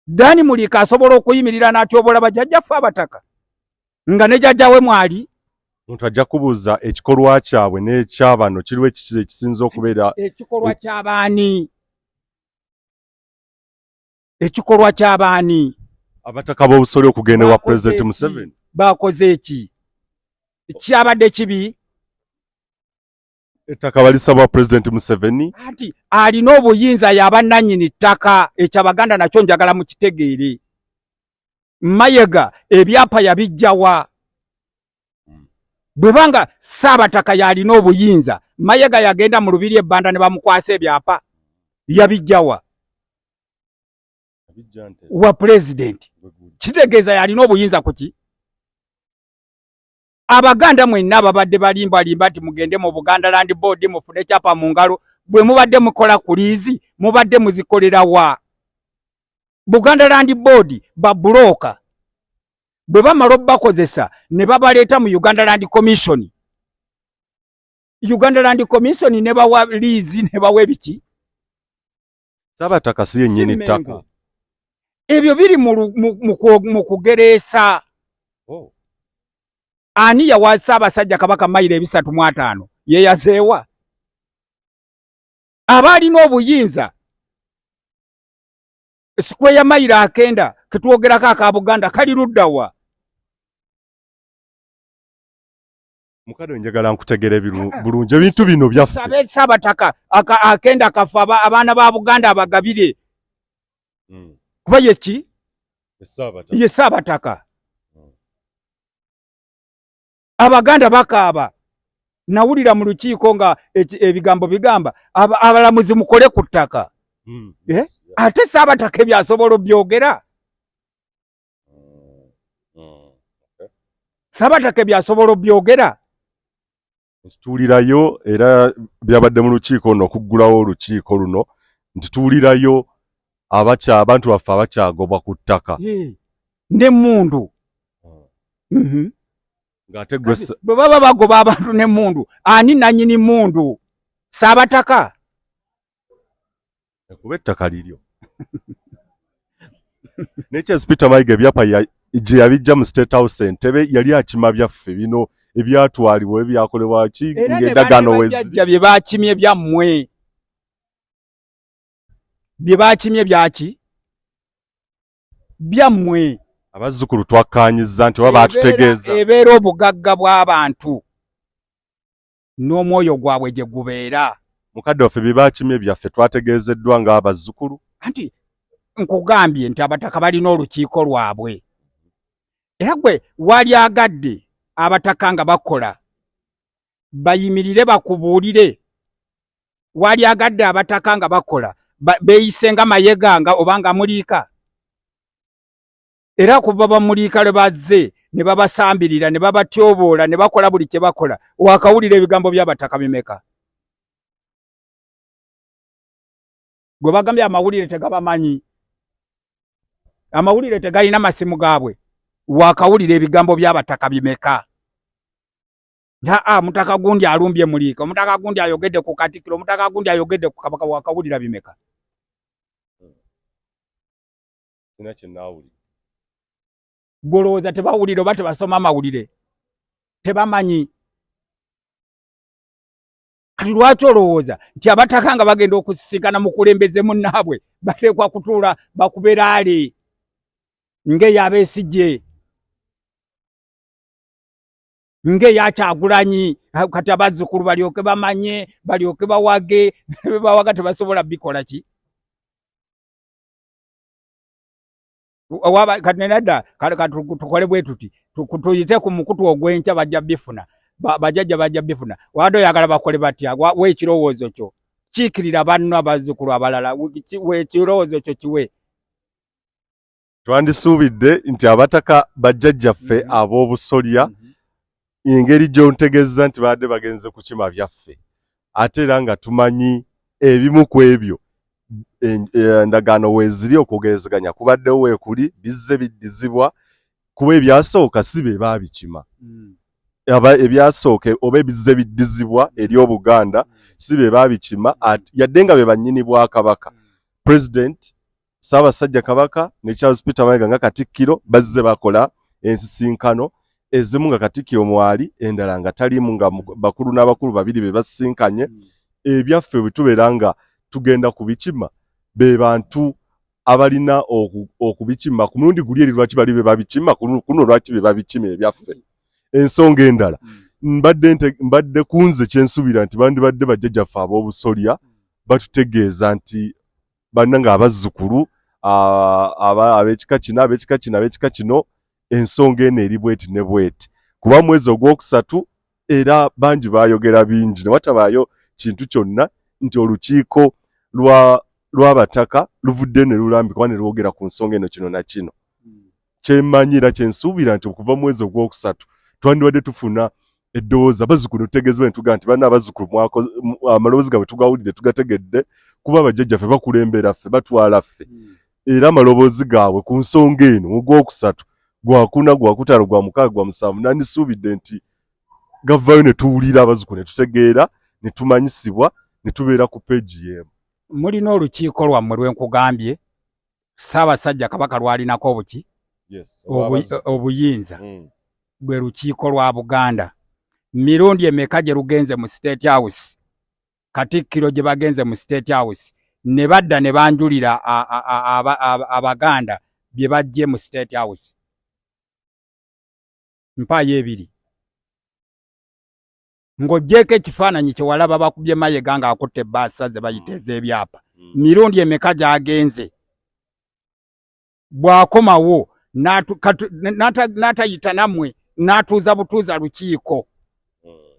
Dani Mulika asobola okuyimirira n'atyobola bajjajjaffe abataka. Nga ne jjajjawe mwali.
Omuntu ajja kubuuza ekikolwa kyabwe n'ekyabano kiriwo ekikizo ekisinza okubeera.
Ekikolwa ky'abaani? Ekikolwa ky'abaani?
Abataka b'obusolo okugenda wa President Museveni.
Baakoze eki? Kyabadde kibi?
Ettaka balisaba President Museveni.
Anti alina obuyinza y'abannannyini ttaka. Ekyabaganda nakyo njagala mu kitegeere. Mayiga ebyapa yabijjawa. Bwebanga Ssaabataka yalina obuyinza, Mayiga yagenda mu lubiri ebbanda ne bamukwasa ebyapa. Yabijjawa wa President. Kitegeeza yalina obuyinza kuki? Abaganda mwenna babadde balimbalimba nti mugende mu Buganda Land Board mufune kyapa mu ngalo. Bwe mubadde mukola ku liizi mubadde muzikolera wa? Buganda Land Board babuloka. Bwe bamala obbakozesa ne babaleeta mu Uganda Land Commission. Uganda Land Commission ne bawa liizi ne bawa ebiki?
Ssabataka si yennyini ttaka.
Ebyo biri mu kugereesa. Ani yawa Ssaabasajja Kabaka mayiro 305 ye yazeewa? Abaalina obuyinza sikwe ya mayiro 9 ketwogerako aka Buganda kali luddawa?
Mukadde njagala nkutegere bulungi ebintu bino byaffe.
Sabe Ssabataka akenda kafa abaana ba Buganda abagabire. Kuba yeki? Ye Ssabataka. Abaganda bakaaba. Nawulira mu lukiiko nga ebigambo bigamba abalamuzi mukole ku ttaka. Ate Ssabataka ebyasobola obyogera. Ssabataka ebyasobola obyogera.
Tuulirayo era byabadde mu lukiiko no okuggulawo olukiiko luno nti tuulirayo abantu baffe abakyagobwa ku ttaka.
N'emmundu.
Ng'ate
bwe baba bagoba abantu n'emmundu, ani nannyini mmundu? Ssabataka?
Kuba ettaka liryo. Nekyezi Peter Mayiga ebyapa gye yabijja mu State House Entebbe yali akima byaffe bino ebyatwalibwa ebyakolebwa ki ng'endagaano
bye baakimye byammwe. bye bakimye byaki byammwe
abazzukulu twakkaanyiza nti baba batutegeeza
ebeera obugagga bw'abantu n'omwoyo gwabwe gye gubeera.
mukadde waffe bye bakimye byaffe twategeezeddwa ng'abazzukulu.
Anti nkugambye nti Abataka balina olukiiko lwabwe era gwe wali agadde Abataka nga bakola bayimirire bakubuulire, wali agadde Abataka nga bakola beeyise nga mayeganga oba nga muliika, era kuva bamuliika lwe bazze ne babasambirira ne babatyoboola ne bakola buli kye bakola, wakawulira ebigambo by'Abataka bimeka? Gwe bagambye amawulire tegabamanyi, amawulire tegalina masimu gaabwe, wakawulira ebigambo by'Abataka bimeka? Mutaka gundi alumbye muliika, Mutaka gundi ayogedde ku Katikkiro, Mutaka gundi ayogedde ku Kabaka, wakawulira bimeka?
Sina kye naawulira.
Golowooza tebawulira oba tebasoma amawulire, tebamanyi. Kati lwaki olowooza nti Abataka nga bagenda okusisikana mu kulembeze munnaabwe bateekwa kutuula bakuberaale ng'eyo Abeesigye, ng'eyo Kyagulanyi? Kati abazzukulu balyoke bamanye, balyoke bawage, bawaga tebasobola bikola ki? Kati nedda tukole bwe tuti tuyite ku mukutu ogw'enkya bajja bifuna, bajjajja bajja bifuna. Wadde oyagala bakole batya? Weekirowoozo kyo kiikirira banno abazzukulu abalala, weekirowoozo kyo kiwe.
Twandisuubidde nti Abataka bajjajjaffe ab'obusolya engeri gy'ontegeeza nti badde bagenze ku kima byaffe, ate era nga tumanyi ebimu ku ebyo endagaano weeziri okugezeganya kubaddewo weekuli bizze biddizibwa kuba ebyasooka si be baabikima. Ebyasooka oba ebizze biddizibwa eri Obuganda si be baabikima, yadde nga be bannyini bwa Kabaka. President Ssaabasajja Kabaka ne Charles Peter Mayiga nga Katikkiro bazze bakola ensisinkano, ezimu nga Katikkiro mwali, endala nga talimu, nga bakulu n'abakulu babiri be basisinkanye. Ebyaffe bwe tubeera nga tugenda kubikima, be bantu abalina okubikima ku mulundi guli eri lwaki bali be babikima, kuno lwaki be babikima ebyaffe. Ensonga endala mbadde kunze kyensuubira nti bandibadde bajjajjaffe ab'obusolya batutegeeza nti bannanga abazzukulu ab'ekika kino ensonga eno eri bweti ne bweti. Kuba mwezi ogwokusatu era bangi baayogera bingi ne watabaayo kintu kyonna nti olukiiko lw'Abataka luvudde ne lulambika ne lwogera ku nsonga eno kino na kino. Kyemmanyira kyensuubira nti okuva mwezi ogwokusatu twandibadde tufuna eddowooza abazzukulu tutegeezebwa ne tugaa nti banna abazzukulu amaloboozi gaabwe tugawulidde tugategedde kuba bajjajjaffe bakulembera ffe batwala ffe, era amaloboozi gaabwe ku nsonga eno mu gwokusatu gwakuna gwakutaano gwa mukaaga gwa musanvu nandisuubidde nti gavaayo ne tuwulira abazzukulu ne tutegeera ne tumanyisibwa ne tubeera ku peegi y'emu.
Mulina olukiiko lwammwe lwenkugambye Ssaabasajja Kabaka lwalinako obuki? Obuyinza. Lwe lukiiko lwa Buganda. Mirundi emeka gye lugenze mu State House, Katikkiro gye bagenze mu State House ne badda ne banjulira Abaganda bye bajje mu State House. Mpaayo ebiri. Ng'oggyeko ekifaananyi kye walaba bakubye Mayiga ng'akutte ebbaasa ze bayiteeza ebyapa. Mirundi emeka gy'agenze. Bw'akomawo n'atayita nammwe n'atuuza butuuza lukiiko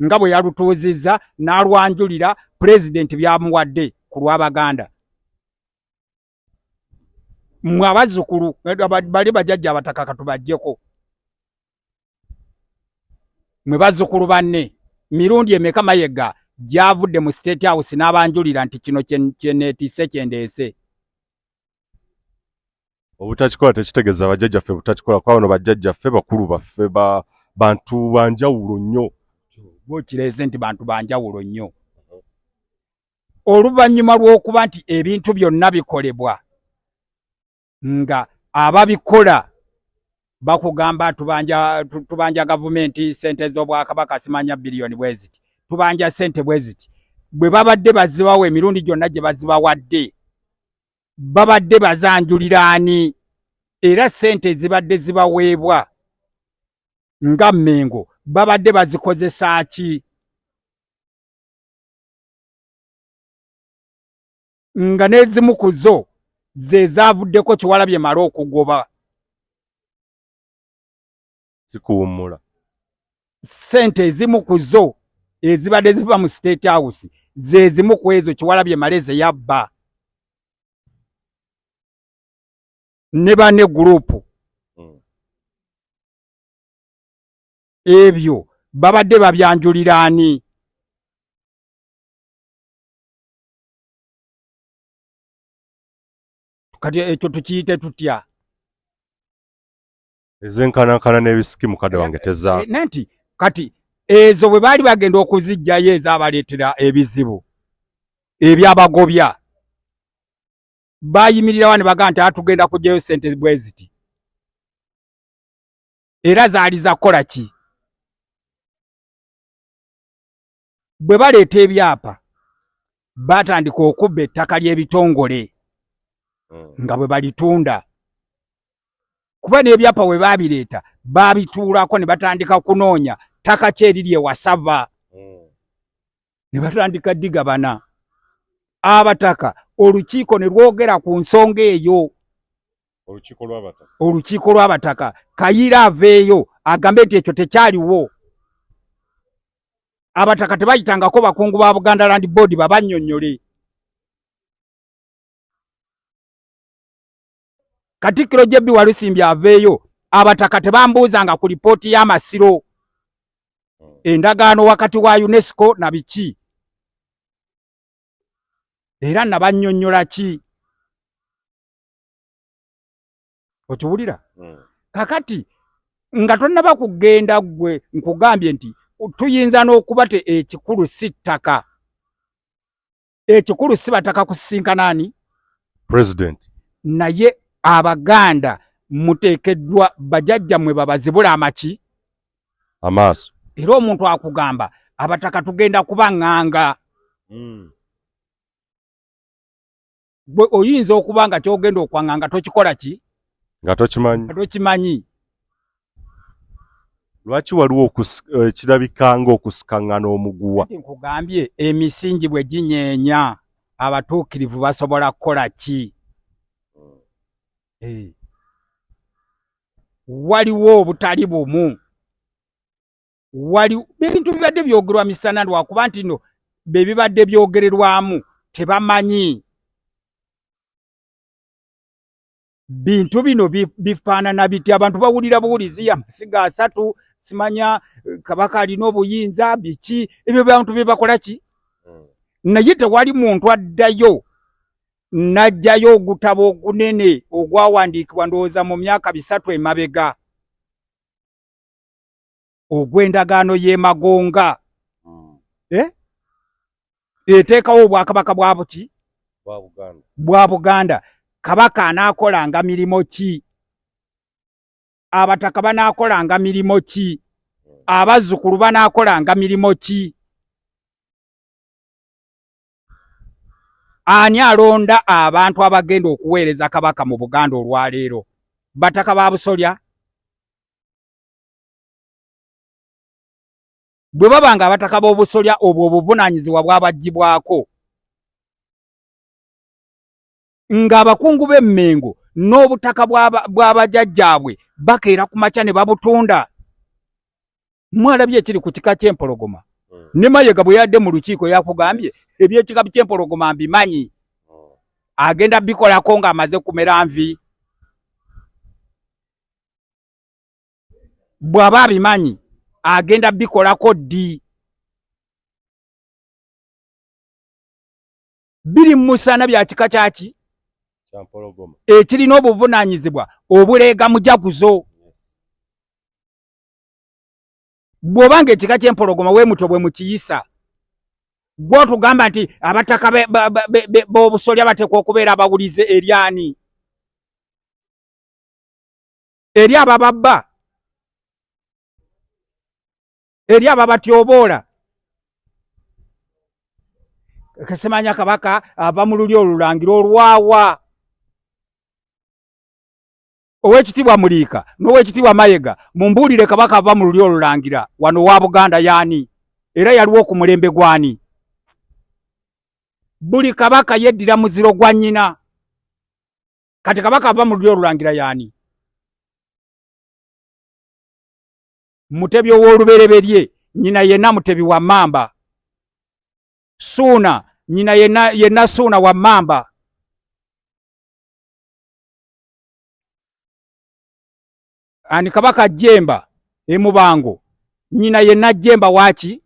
nga bwe yalutuuzizza n'alwanjulira pulezidenti byamuwadde ku lw'Abaganda. Mmwe abazzukulu bali bajjajja Abataka katubaggyeko. Mmwe bazzukulu banne, mirundi emeka Mayiga gy'avudde mu State House n'abanjulira nti kino kye neetisse kye ndeese.
Obutakikola tekitegeeza bajjajjaffe butakikola, kuba bano bajjajjaffe bakulu baffe bantu banjawulo nnyo.
Bw'okireese nti bantu banjawulo nnyo. Oluvannyuma lw'okuba nti ebintu byonna bikolebwa nga ababikola bakugamba tubanja gavumenti sente z'Obwakabaka simanya biliyoni bweziti, tubanja sente bweziti, bwe babadde bazibawo emirundi gyonna gye bazibawadde babadde bazanjulira ani era ssente zibadde zibaweebwa nga Mmengo babadde bazikozesa ki nga n'ezimu ku zo ze zaavuddeko Kyewalabye Male okugoba
zikuwummula
ssente ezimu ku zo ezibadde ziva mu State House ze zimu ku ezo Kyewalabye Male ze yabba ne bane gurupu ebyo babadde babyanjulira ani kati ekyo tukiyite tutya
ezenkanankana n'ebisiki mukadde wange teza
nenti kati ezo bwe baali bagenda okuzijjayo ezabaleetera ebizibu ebyabagobya bayimirirawo ne bagaa nti atugenda kugyayo ssente bwe ziti era zaali zakola ki bwe baleeta ebyapa batandika okubba ettaka ly'ebitongole nga bwe balitunda kuba n'ebyapa bwe babireeta babituulako ne batandika kunoonya ttaka ki eriri ewasava ne batandika digabana Abataka olukiiko ne lwogera ku nsonga eyo olukiiko lw'Abataka Kayiira aveeyo agambe nti ekyo tekyaliwo Abataka tebayitangako bakungu ba Buganda Land Board babannyonnyole Katikkiro Jebbi Walusimbi aveeyo Abataka tebambuuzanga ku lipooti y'amasiro endagaano wakati wa UNESCO na biki era nabannyonnyola ki okiwulira kakati nga tonnaba kugenda gwe nkugambye nti tuyinza n'okuba te ekikulu si ttaka ekikulu si bataka kusisinkana ani
president
naye Abaganda muteekeddwa bajajjammwe babazibula amaki
amaaso
era omuntu akugamba Abataka tugenda kubaŋŋanga bwe oyinza okuba nga kyogenda okwaŋŋanga tokikola ki
nga
tokimanyi
lwaki waliwo kirabikanga okusikaŋŋana omuguwa
nkugambye emisingi bwe ginyeenya abatuukirivu basobola kukola ki waliwo obutali bumu ebintu bibadde byogerwa misana lwakuba nti no be bibadde byogererwamu tebamanyi bintu bino bifaanana biti abantu bawulira buwulizi amasiga asatu simanya Kabaka alina obuyinza biki ebyo bantu bye bakola ki naye tewali muntu addayo najjayo ogutabo ogunene ogwawandiikibwa ndowooza mu myaka 3 emabega ogw'endagaano y'emagonga eteekawo obwakabaka bwa buki bwa Buganda Kabaka anaakolanga mirimo ki Abataka banaakolanga mirimo ki abazzukulu banaakolanga mirimo ki ani alonda abantu abagenda okuweereza Kabaka mu Buganda olwaleero Bataka ba Busolya bwe babanga Abataka b'Obusolya obwo obuvunaanyizibwa bwabaggyibwako ng'abakungu b'Emmengo n'obutaka bw'abajjajjaabwe bakeera ku makya ne babutunda mwalabye ekiri ku kika ky'empologoma ne Mayiga bwe yadde mu lukiiko yakugambye eby'ekika ky'empologoma mbimanyi agenda bikolako ng'amaze kumera nvi bw'aba abimanyi agenda bikolako ddi biri musana bya kika kyaki ekirina obuvunaanyizibwa obuleega mujaguzo bw'obanga ekika ky'empologoma we mutyo bwe mukiyisa gw'otugamba nti Abataka b'Obusolya bateekwa okubeera abawulize eri ani eri abababba eri ababatyoboola kesemanya Kabaka ava mu luli olulangira olwawa owekitibwa Muliika n'owekitibwa Mayega mumbuulire Kabaka ava mu lulyo olulangira wano wa Buganda yaani era yaliwo ku mulembe gwani. Buli Kabaka yeddira muziro gwa nnyina. Kati Kabaka ava mu lulyo olulangira yaani. Mutebi ow'olubereberye nnyina yenna Mutebi wa Mamba. Suuna nnyina yenna Suuna wa Mamba. Ani Kabaka Jemba Emubango nnyina yenna Jemba waki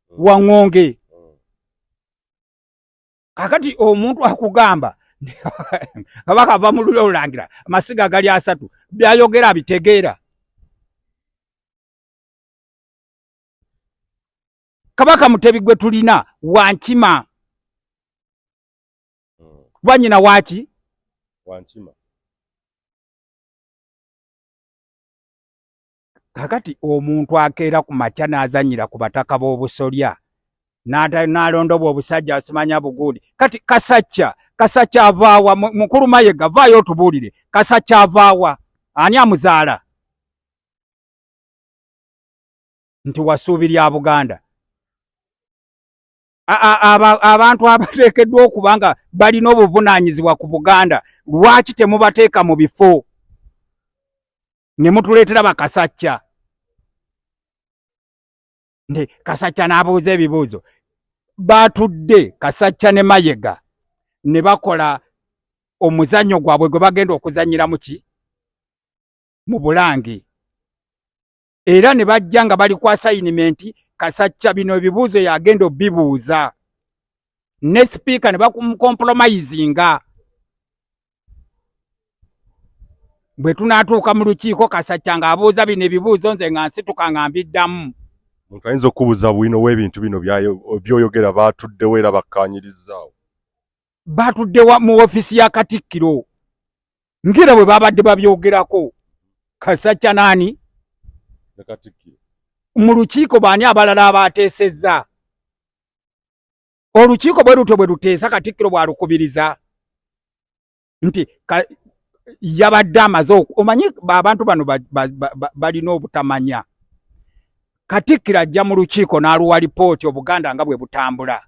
wa Ngonge. Kakati omuntu akugamba Kabaka ava mu lulyo olulangira amasiga gali 3 byayogera abitegeera. Kabaka Mutebi gwe tulina Wankima. Bwanyina waki
Wankima.
Kakati omuntu akeera ku makya n'azanyira ku bataka b'obusolya n'alondobwa obusajja asimanya buguudi. Kati Kasacca avaawa? Mukulu Mayega vaayo otubuulire Kasacca avaawa? Ani amuzaala? Nti Wasuubirya Buganda. Abantu abateekeddwa okuba nga balina obuvunaanyizibwa ku Buganda lwaki temubateeka mu bifo ne mutuleetera bakasacca? Nde Kasacca n'abuuza ebibuuzo. Batudde Kasacca ne Mayega ne bakola omuzannyo gwabwe gwe bagenda okuzannyira mu Bulange. Era ne bajja nga bali ku assignment Kasacca bino ebibuuzo yagenda obibuuza. Ne speaker ne bakumcompromisinga. Bwe tunaatuuka mu lukiiko Kasacca ng'abuuza bino ebibuuzo nze nga nsituka nga mbiddamu.
Muntu ayinza okubuuza bwino w'ebintu bino by'oyogera baatuddewo era bakkaanyirizaawo.
Baatudde mu ofisi ya Katikkiro. Ngira bwe babadde babyogerako. Kasacca nani?
Ne Katikkiro.
Mu lukiiko baani abalala abaateesezza? Olukiiko bwe lutyo bwe luteesa Katikkiro bw'alukubiriza. Nti yabadde amaze omanyi abantu bano balina obutamanya. Katikkiro ajja mu lukiiko n'aluwa lipooti Obuganda nga bwe butambula.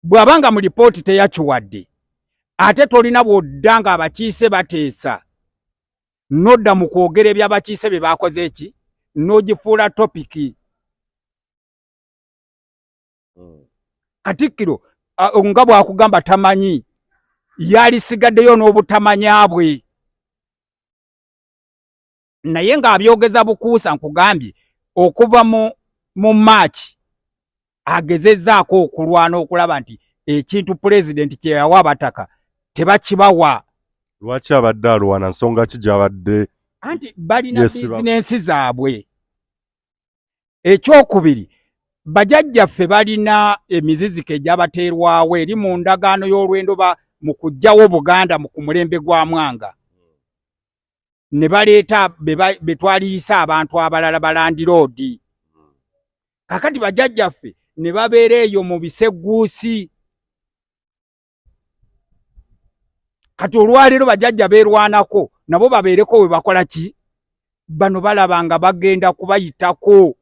Bw'abanga mu lipooti teyakiwadde ate tolina bw'odda nga abakiise bateesa n'odda mu kwogera eby'abakiise bye baakoze eki n'ogifuula topiki. Katikkiro nga bw'akugamba tamanyi yalisigaddeyo n'obutamanya bwe. Naye ng'abyogeza bukuusa nkugambye okuva mu March agezezzaako okulwana okulaba nti ekintu pulezidenti kye yawa Abataka tebakibawa.
Lwaki abadde alwana? Nsonga ki gy'abadde?
Anti balina bizinensi zaabwe. Ekyokubiri, bajjajjaffe balina emiziziko egyabateerwawo eri mu ndagaano y'olwendo mu kuggyawo Buganda ku mulembe gwa Mwanga. Ne baleeta be twaliyisa abantu abalala balandiroodi. Kakati bajjajjaffe ne babeera eyo mu bisegguusi. Kati olwaleero bajjajja beerwanako nabo babeereko we bakola ki? Bano balaba nga bagenda kubayitako.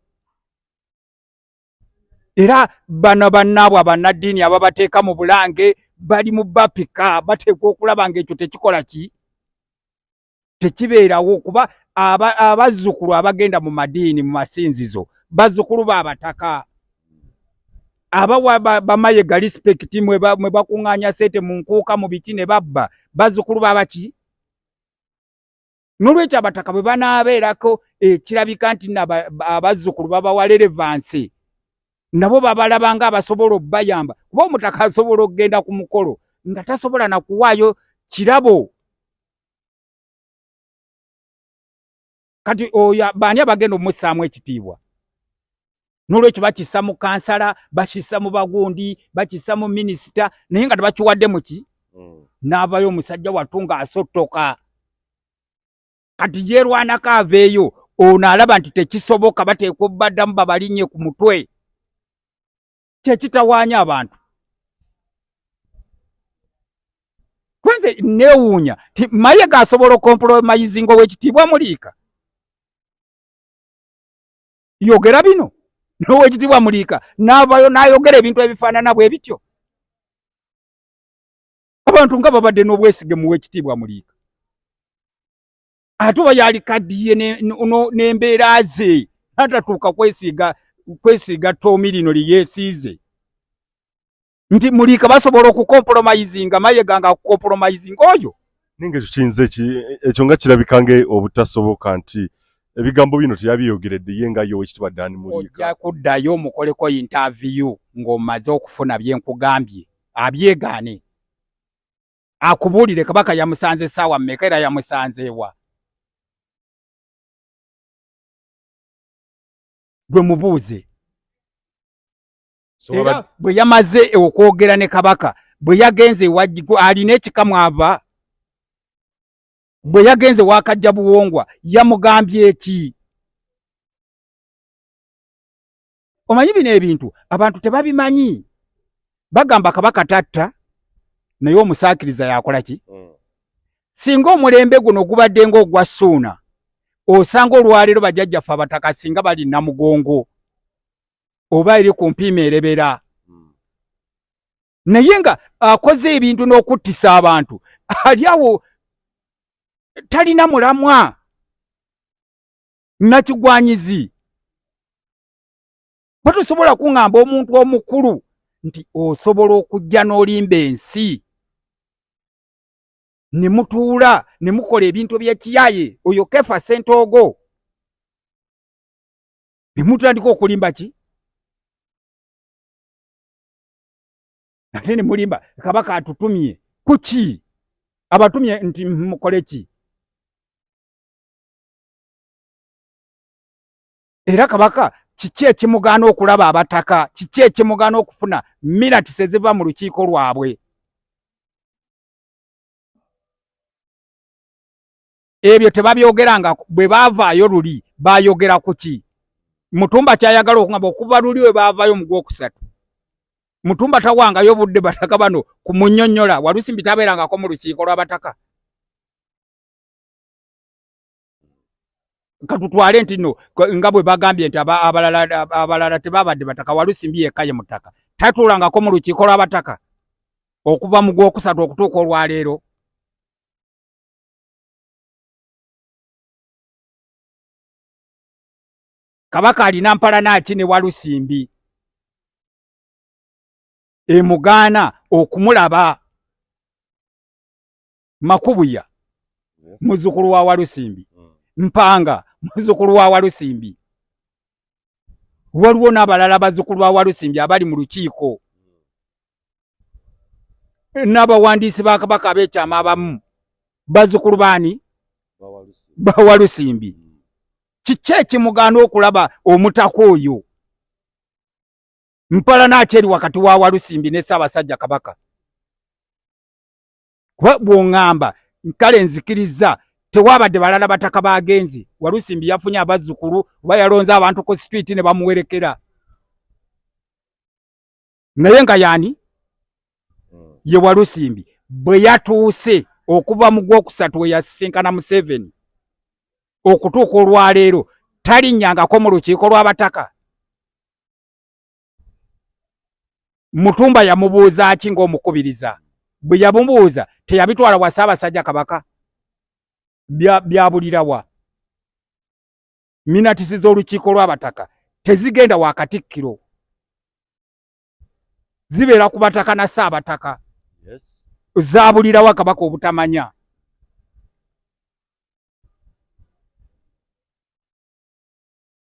Era bano bannaabwe abannaddiini ababateeka mu Bulange bali mu bapika bateekwa okulaba ng'ekyo tekikola ki? Tekibeerawo kuba abazzukulu abagenda mu madiini mu masinzizo bazzukulu b'Abataka. Abawa Bamayega respect mwe bakuŋŋaanya sente mu nkuuka mu biki ne babba bazzukulu b'abaki? N'olwekyo Abataka bwe banaabeerako ekirabika nti abazzukulu babawa relevance nabo babalaba nga abasobola obbayamba kuba Omutaka asobola okugenda ku mukolo nga tasobola na kuwaayo kirabo. Kati oyo baani abagenda omussaamu ekitiibwa? N'olwekyo bakissa mu kansala, bakissa mu bagundi, bakissa mu minisita naye nga tebakiwadde mu ki? N'avayo omusajja wattu ng'asottoka. Kati yeerwanako aveeyo ono alaba nti tekisoboka bateekwa obbaddamu babalinnye ku mutwe. Kyekitawaanya abantu. kwanze neewuunya ti Mayiga asobola okompromisinga ow'ekitiibwa Muliika. Yogera bino n'ow'ekitiibwa Muliika n'avayo n'ayogera ebintu ebifaanana bwe bityo. Abantu nga babadde n'obwesige mu w'ekitiibwa Muliika. Ate oba yalikaddiye n'embeera ze natatuuka kwesiiga ttoomi lino liyeesiize. Nti Muliika basobola okukompromisinga Mayiga nga akukompromisinga oyo.
Ninga ekyo kiyinza ekyo nga kirabika nge obutasoboka nti ebigambo bino teyabiyogeredde ye nga yo ekitibwa Dani Muliika.
Ojja kuddayo mukoleko interview ng'omaze okufuna bye nkugambye abyegaane. Akubuulire Kabaka yamusanze essaawa mmeka era yamusanzeewa. Gwe mubuuze. Era bwe yamaze okwogera ne Kabaka bwe yagenze ewajjigo alina ekikamu ava. Bwe yagenze wakajja Buwongwa yamugambye eki? Omanyi bino ebintu abantu tebabimanyi. Bagamba Kabaka tatta naye omusaakiriza yakola ki? Singa omulembe guno gubadde ng'ogwa Ssuuna osanga olwaleero bajjajjaffe Abataka singa bali Namugongo oba eri ku mpiima erebera. Naye nga akoze ebintu n'okuttisa abantu ali awo talina mulamwa nakigwanyizi. Batusobola kuŋŋamba omuntu omukulu nti osobola okujja n'olimba ensi ne mutuula ne mukola ebintu by'ekiyaye oyo Kefa Ssentoogo ne mutandika okulimba ki? Ate ne mulimba Kabaka atutumye kuki? Abatumye nti mukole ki? Era Kabaka kiki ekimugaana okulaba Abataka? Kiki ekimugaana okufuna minutes eziva mu lukiiko lwabwe? Ebyo tebabyogeranga bwe baavaayo luli baayogera kuki? Mutumba kyayagala okungamba okuva luli we baavaayo mu Gwokusatu. Mutumba tawangayo budde Bataka bano kumunnyonnyola. Walusimbi tabeerangako mu lukiiko lw'Abataka. Katutwale nti no nga bwe bagambye nti abalala tebabadde Bataka. Walusimbi yekka ye Mutaka tatuulangako mu lukiiko lw'Abataka okuva mu Gwokusatu okutuuka olwaleero. Kabaka alina mpalana ki ne Walusimbi emugaana okumulaba? Makubuya muzzukulu wa Walusimbi, Mpanga muzzukulu wa Walusimbi, waliwo n'abalala bazzukulu wa Walusimbi abali mu lukiiko, n'abawandiisi ba Kabaka ab'ekyama abamu bazzukulu baani? Ba Walusimbi. Kiki ekimugaana okulaba Omutaka oyo? Mpalana ki eri wakati wa Walusimbi ne Ssaabasajja Kabaka? Kuba bw'oŋŋamba kale nzikiriza tewabadde balala Bataka bagenzi. Walusimbi yafunye abazzukulu oba yalonze abantu ku street ne bamuwerekera. Naye nga yaani? Ye Walusimbi bwe yatuuse okuva mu Gwokusatu we yasisinkana Museveni okutuuka olwaleero talinnyangako mu lukiiko lw'Abataka. Mutumba yamubuuza ki ng'omukubiriza? Bwe yamubuuza teyabitwala wa Ssaabasajja Kabaka? Byabulirawa? Minatisi z'olukiiko lw'Abataka tezigenda wa Katikkiro, zibeera ku Bataka na Ssaabataka. Zaabulirawa Kabaka obutamanya?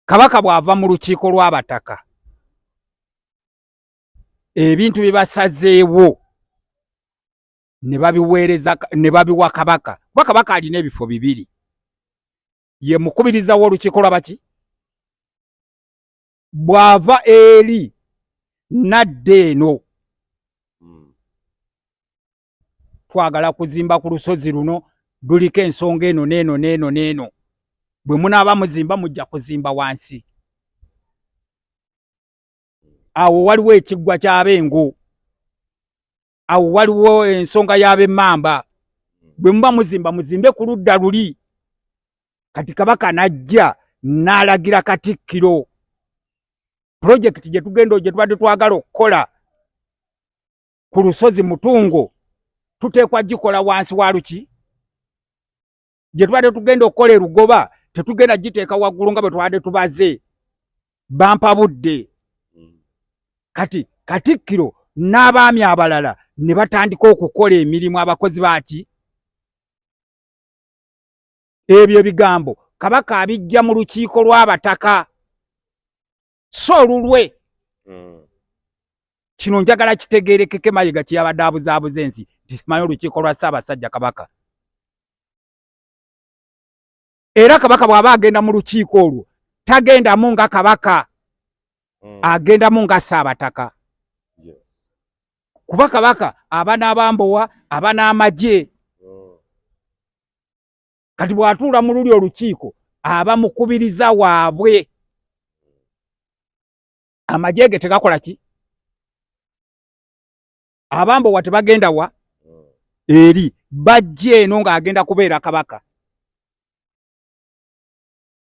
Kabaka bw'ava mu lukiiko lw'Abataka ebintu bibasazeewo ne babiweereza ne babiwa Kabaka. Kuba Kabaka alina ebifo bibiri. Ye mukubiriza w'olukiiko lw'abaki? Bw'ava eri nadde eno twagala kuzimba ku lusozi luno luliko ensonga eno n'eno n'eno n'eno. Bwe munaaba muzimba mujja kuzimba wansi. Awo waliwo ekiggwa ky'Abengo. awo waliwo ensonga y'ab'emmamba bwe muba muzimba muzimbe ku ludda luli. Kati Kabaka najja n'alagira Katikkiro projekiti gye tubadde twagala okukola ku lusozi Mutungo tuteekwa gikola wansi wa luki, gye tubadde tugenda okukola e Lugoba tetugenda giteeka waggulu nga bwe tubadde tubaze bampa budde. Kati Katikkiro n'abaami abalala ne batandika okukola emirimu abakozi baaki. Ebyo bigambo Kabaka abijja mu lukiiko lw'Abataka so lulwe. Kino njagala kitegeerekeke Mayiga kyabadde abuzaabuza ensi timanyi olukiiko lwa Ssaabasajja Kabaka. Era Kabaka bw'aba agenda mu lukiiko olwo tagendamu nga Kabaka, agendamu nga Ssaabataka. Kuba Kabaka aba n'abambowa aba n'amagye. Kati bw'atuula mu luli olukiiko aba mukubiriza waabwe. Amagye ge tegakola ki? Abambowa tebagenda wa? Eri bajje eno ng'agenda kubeera Kabaka.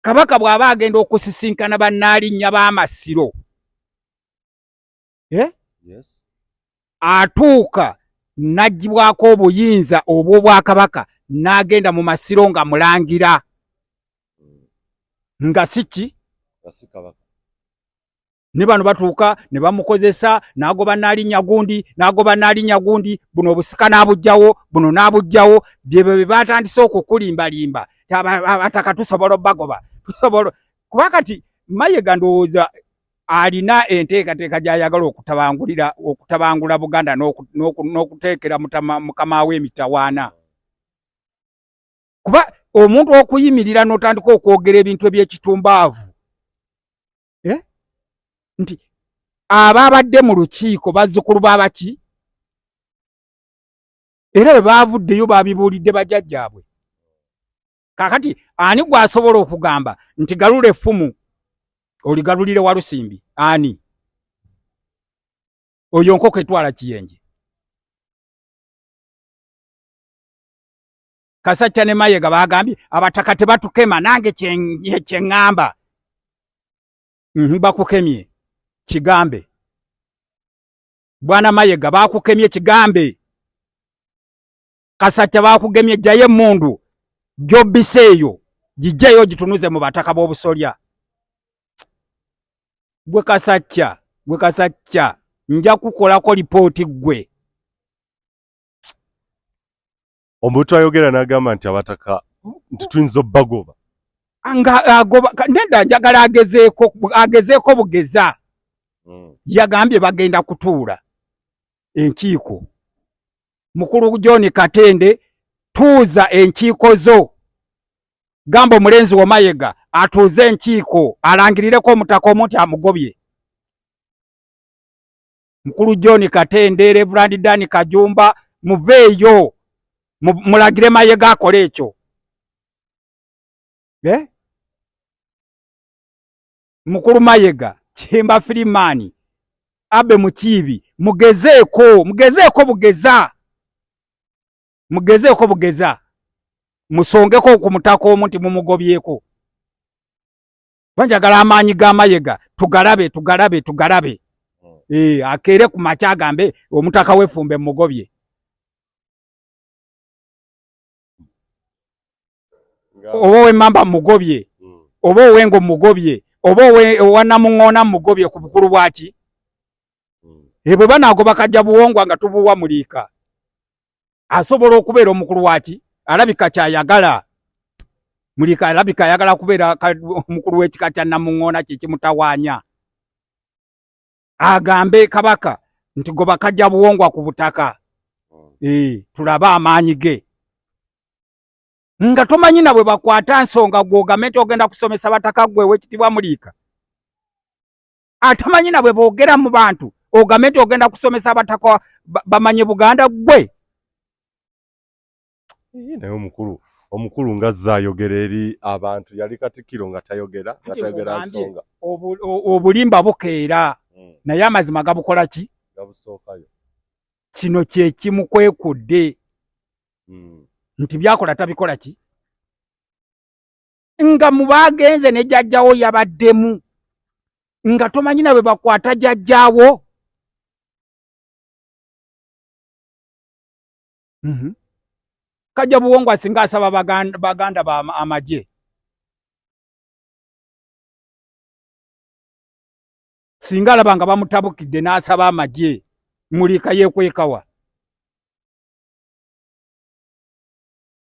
Kabaka bw'aba agenda okusisinkana bannaalinya b'amasiro. Atuuka n'aggyibwako obuyinza obw'Obwakabaka n'agenda mu masiro nga mulangira. Nga si ki? Ne bano batuuka ne bamukozesa n'agoba n'alinnya gundi buno obusika n'abugjawo buno n'abugjawo byebyo bye batandise okukulimbalimba. Abataka tusobola obbagoba tusobola kuba kati Mayiga ndowooza alina enteekateeka gy'ayagala okutabangula Buganda n'okuteekera mukama we emitawaana. Kuba omuntu okuyimirira n'otandika okwogera ebintu eby'ekitumbaavu nti ababadde mu lukiiko bazzukulu b'abaki era bwe baavuddeyo babibuulidde bajjajjaabwe. Kaakati ani gwasobola okugamba nti galula effumu oligalulire Walusimbi? Ani? Oyo nkoko etwala Kiyenje. Kasajja ne Mayiga bagambye Abataka tebatukema nange kye ngamba. Bakukemye kigambe. Bwana Mayiga bakukemye kigambe. Kasajja bakugemye jjaye emmundu gyobiseeyo gijjeyo gitunuze mu Bataka b'obusolya. Gwe Kasajja nja kukolako lipooti gwe.
Omuntu ayogera n'agamba nti Abataka nti tuyinza obbagoba.
Nenda njagala agezeeko bugeza. Yagambye bagenda kutuula enkiiko. Mukulu John Katende tuuza enkiiko zo. Gamba omulenzi wa Mayiga atuuze enkiiko alangirireko omutaka omuntu amugobye. Mukulu John Katende, Reverend Dani Kajumba muveeyo mulagire Mayiga akole ekyo. Mukulu Mayiga, Kimba Firimani, Abe Mukiibi, mugezeeko bugeza. Musongeko ku mutaka omuntu mumugobyeko. Banjagala amaanyi ga Mayiga tugalabe. Akeere ku makya agambe omutaka wefumbe mugobye. Oba w'emmamba mugobye, oba owengo mugobye, oba owanamuŋŋoona mugobye ku bukulu bwaki. Bwe banaagoba kajja buwongwa nga tubuwa muliika. Asobola okubeera omukulu waki alabika kyayagala. Muliika alabika ayagala kubeera omukulu w'ekika kya namuŋŋoona kikimutawaanya. Agambe Kabaka nti goba kajja buwongwa ku butaka. Tulaba amaanyi ge. Nga tomanyi na bwe bakwata nsonga gw'ogamenti ogenda kusomesa Bataka gwe w'ekitibwa Muliika. Atamanyi na bwe boogera mu bantu ogamenti ogenda kusomesa Abataka bamanye Buganda gwe.
Naye omukulu nga zayogera eri abantu yali Katikkiro nga tayogera nsonga.
Obulimba bukeera naye amazima gabukola ki?
Gabusookayo.
kino kye kimukwekudde nti byakola tabikola ki nga mubagenze ne jjajjawo yabaddemu nga tomanyi nawe bakwata jjajjawo Kajja Buwongwa singa asaba baganda ba amagye singa alaba nga bamutabukidde n'asaba amagye mulika yeekwekawa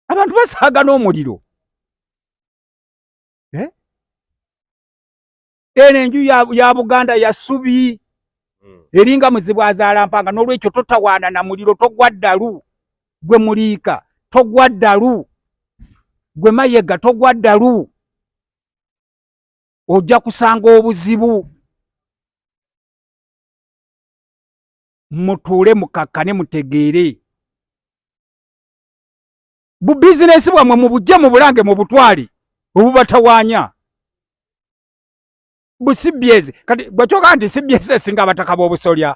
abantu basaaga n'omuliro eno enju ya Buganda ya ssubi eringa muzibu azaala mpanga n'olwekyo totawaana na muliro togwa ddalu gwe muliika togwa ddalu gwe Mayega togwa ddalu ojja kusanga obuzibu mutuule mukakkane mutegeere bu bizinesi bwamwe mubujje mu bulange mu butwali obubatawaanya bu CBS kati bwachoka nti CBS singa Abataka b'obusolya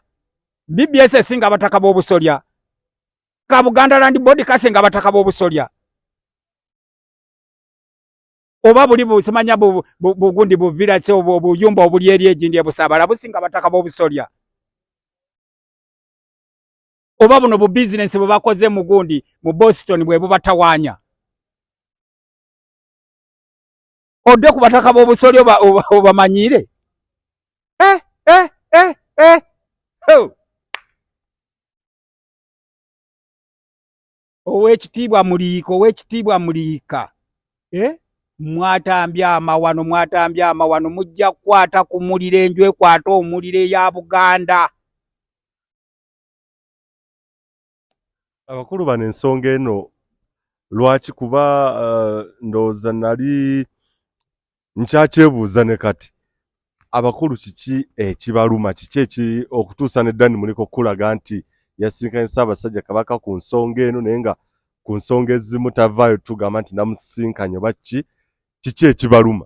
BBS singa Abataka b'obusolya ka Buganda Land Board kasenga Abataka b'obusolya oba buli busimanya bugundi buvira kye obuyumba obuli eri egindi ebusabala businga Abataka b'obusolya oba buno bu business bwe bakoze mu gundi mu Boston bwe bubatawaanya odde ku Bataka b'obusolya obamanyire ow'ekitiibwa muliika mwatambye amawano mujja kukwata ku muliro enju ekwata omuliro eya Buganda
abakulu bano ensonga eno lwaki kuba ndowooza nali nkyakyebuuza ne kati abakulu kiki ekibaluma kiki okutuusa neddani muliko kulaga nti yasinkanye Ssaabasajja Kabaka ku nsonga eno naye nga ku nsonga ezimu tavaayo tugamba nti namusinkanye oba kiki ekibaluma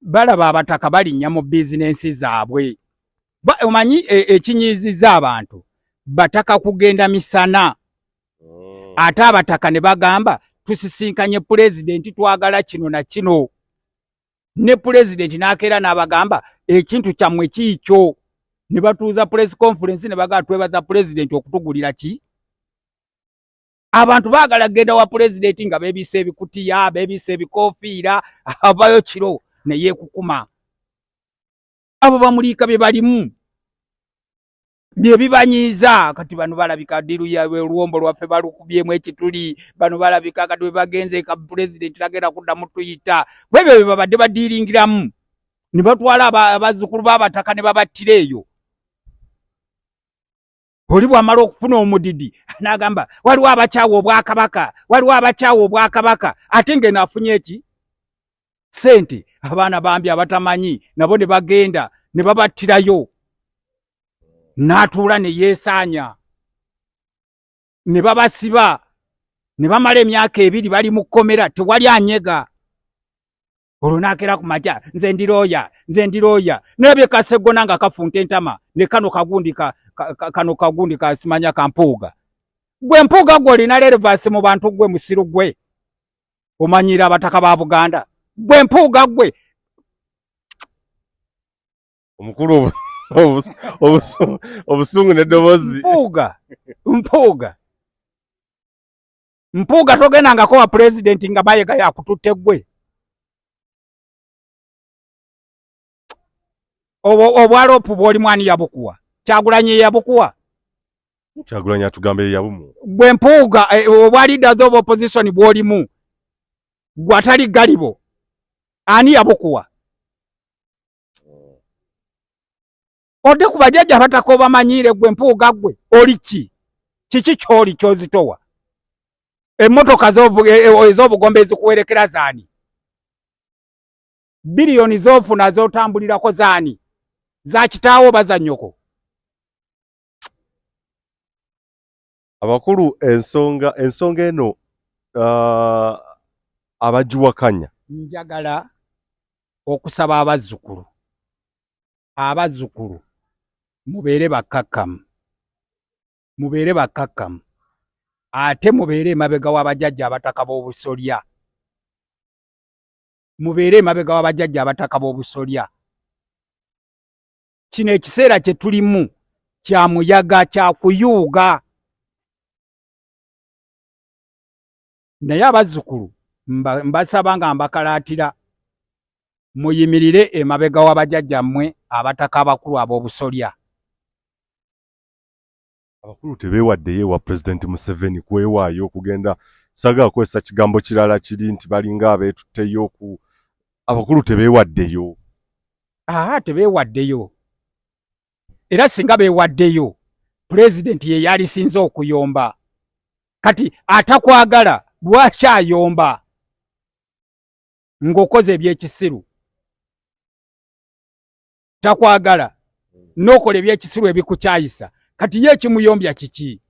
balaba Abataka balinnya mu bizinensi zaabwe omanyi ekinyiizizza abantu Bataka kugenda misana ate Abataka ne bagamba tusisinkanye pulezidenti twagala kino na kino ne pulezidenti n'akeera n'abagamba ekintu kyammwe kiikyo ne batuuza press conference ne bagamba twebaza pulezidenti okutugulira ki abantu baagala genda wa pulezidenti nga beebisa ebikutiya beebisa ebikoofiira avayo kiro ne yeekukuma abo bamuliika bye balimu bye bibanyiiza kati bano balabika ddiru yawe oluwombo lwaffe balukubyemu ekituli bano balabika kati bwe bagenze ka pulezidenti tagenda kuddamu tuyita bwebyo bye babadde badiiringiramu ne batwala abazzukulu b'Abataka ne babattira eyo oli bw'amala okufuna omudidi n'agamba waliwo abakyawa obwakabaka ate ng'eno afunye eki ssente abaana bambi abatamanyi nabo ne bagenda ne babattirayo n'atuula ne yeesaanya ne babasiba ne bamala emyaka 2 bali mu kkomera tewali anyega olwo n'akeera ku makya nze ndirooya nebye kasegona nga kafunta entama ne kano kagundi kasimanya kampuuga gwe mpuuga gwe olina relevance mu bantu gwe musiru gwe omanyira Abataka ba Buganda gwe mpuuga gwe
omukulu obusungu n'eddoboozi
mpuuga togendangako wa pulezidenti nga Mayega yakututte gwe obwalopu bw'oli mwani yabukuwa Kyagulanyi yabukuwa
Kyagulanyi atugamba yabumu
gwe mpuuga obwa leaders of opposition bw'olimu gwe atali galibo ani yabukuwa odde ku bajjajja Abataka obamanyiire gwe mpuuga gwe oli kiki ky'oli ky'ozitowa emmotoka ez'obugombe ezikuwerekera zaani biliyoni z'ofuna z'otambulirako zaani za kitaawo baza nnyoko
abakulu ensonga eno abagiwakanya
njagala okusaba abazzukulu mubeere bakkakkamu mubeere bakakkamu ate mubeere emabega w'abajjajja abataka b'obusolya. Mubeere emabega w'abajjajja abataka b'obusolya. Kino ekiseera kye tulimu kya muyaga, kya kuyuuga. Naye abazzukulu mbasaba nga mbakalaatira muyimirire emabega w'abajjajjammwe abataka abakulu ab'obusolya.
Abakulu tebeewaddeyo ewa President Museveni kwewaayo okugenda saga akozesa kigambo kirala kiri nti balinga abeetutteyo ku abakulu tebeewaddeyo.
Tebeewaddeyo. Era singa beewaddeyo President ye yalisinze okuyomba. Kati atakwagala lwaki ayomba ng'okoze ebyekisiru? Takwagala n'okola ebyekisiru ebikukyayisa. Kati ye ekimuyombya kiki?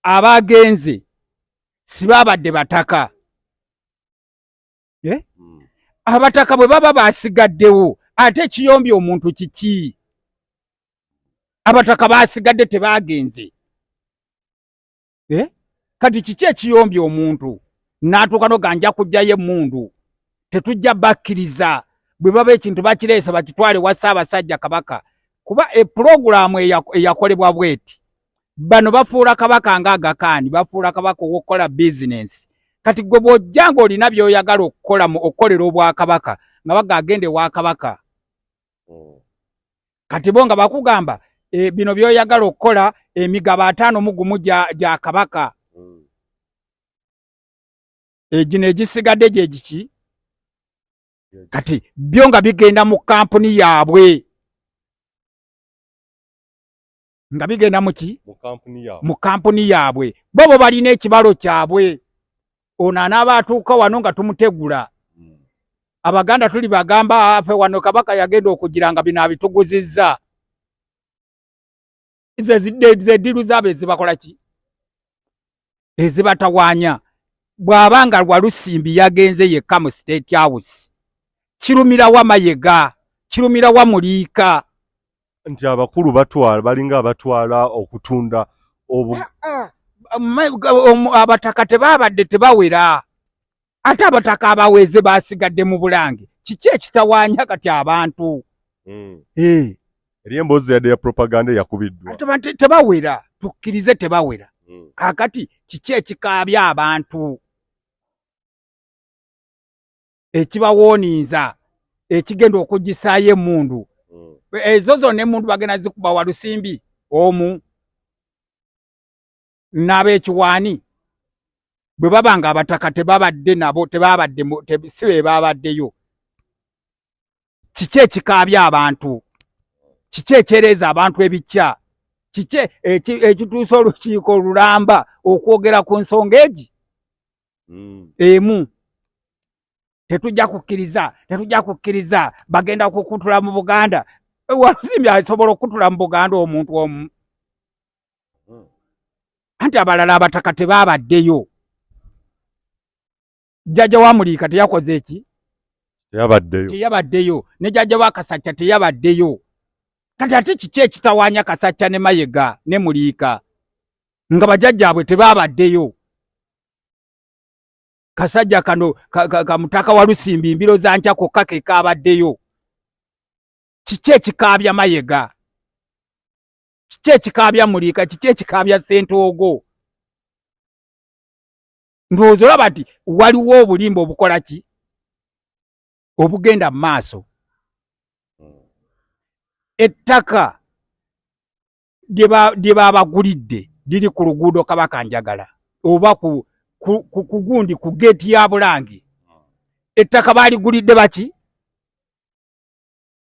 Abagenze si baabadde bataka. Abataka bwe baba baasigaddewo ate ekiyombya omuntu kiki? Abataka baasigadde tebaagenze. Kati kiki ekiyombya omuntu n'atuuka n'oganja kujjayo emmundu? Tetujja bakkiriza bwe baba ekintu bakireesa bakitwale wa Ssaabasajja Kabaka. Kuba epulogulaamu eyakolebwa bweti bano bafuula Kabaka nga Agakaani, bafuula Kabaka ow'okukola bizinensi. Kati gwe bw'ojja ng'olina by'oyagala okukolera obwakabaka nga bagagende wa Kabaka. Kati bo nga bakugamba bino by'oyagala okukola emigabo 51 gya Kabaka. Gino egisigadde gye giki? Kati byo nga bigenda mu kampuni yaabwe. Nga bigenda muki? Mu kampuni yaabwe. Bo balina ekibalo kyabwe. Ono anaaba atuuka wano nga tumutegula. Abaganda tuli bagamba afe wano Kabaka yagenda okugira nga bino abituguzizza. Ze ddiru zaabe ezibakola ki? Ezibatawaanya. Bw'abanga Walusimbi yagenze yekka mu State House. Kirumira wa Mayega, kirumira wa Muliika.
Nti abakulu balinga abatwala okutunda
abataka tebaabadde tebawera. Ate abataka abaweze baasigadde mu Bulange. Kiki ekitawaanya kati abantu?
Eri emboozi yadde ya propaganda yakubiddwa.
Tebawera, tukkirize tebawera. Kaakati kiki ekikaabya abantu? Ekibawooninza, ekigenda okugisaayo emmundu. Ezo zonna emmundu bagenda zikuba Walusimbi omu n'abekiwaani. Bwe babanga abataka tebabadde nabo, si be baabaddeyo. Kiki ekikaabya abantu? Kiki ekyereeza abantu ebikya? Kiki ekituusa olukiiko olulamba okwogera ku nsonga egi? Emu. Tetujja kukkiriza bagenda kukutula mu Buganda. Walusimbi asobola okutula mu Buganda omuntu omu. Anti abalala abataka tebaabaddeyo. Jjajja wa Muliika teyakoze eki? Teyabaddeyo. Ne jjajja wa Kasacca teyabaddeyo. Kati ate kiki ekitawaanya Kasacca ne Mayega ne Muliika nga bajjajjaabwe tebaabaddeyo? Kasajja kano kamutaka Walusimbi mbiro za nkya kokka ke kaabaddeyo. Kiki ekikaabya Mayega? Kiki ekikaabya Muliika? Kiki ekikaabya Ssentoogo? Ndowooza olaba nti waliwo obulimba obukola ki? Obugenda mu maaso. Ettaka lye baabagulidde liri ku luguudo Kabaka Njagala oba ku gundi ku geeti ya Bulange. Ettaka baaligulidde baki?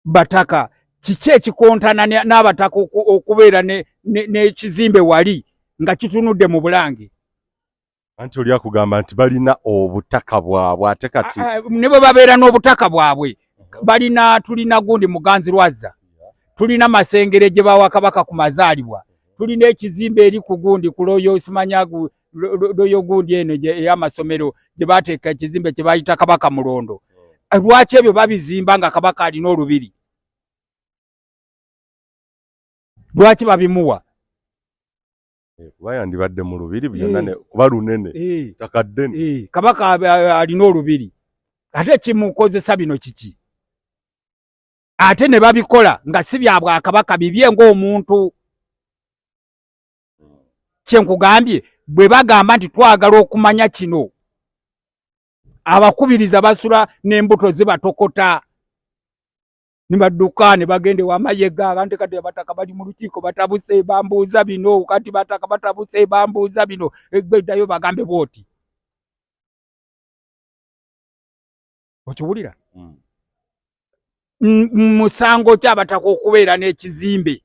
Bataka. Kiki ekikontana n'abataka okubeera n'ekizimbe wali nga kitunudde mu Bulange?
Anti oli akugamba nti balina obutaka bwabwe ate kati
ne bwe babeera n'obutaka bwabwe tulina gundi Muganzirwazza, tulina Masengere gye bawa Kabaka ku mazaalibwa, tulina ekizimbe eri ku gundi ku Royal Simanyagu Royal gundi eno ey'amasomero gye baateeka ekizimbe kye bayita Kabaka Mulondo. Lwaki ebyo babizimba nga Kabaka alina olubiri? lwaki babimuwa
kuba yandibadde mu lubiri byonna kuba lunene ttaka ddene
Kabaka alina olubiri ate kimukozesa bino kiki ate ne babikola nga si bya Bwakabaka bibye ng'omuntu kyenkugambye bwe bagamba nti twagala okumanya kino abakubiriza basula n'embuto zibatokota nibadduka ne bagende wamayega kandi kati Abataka bali mu lukiiko batabuse bambuuza bino kati Bataka batabuse bambuuza bino eggeddayo bagambe bwoti okiwulira musango ki Abataka okubeera n'ekizimbe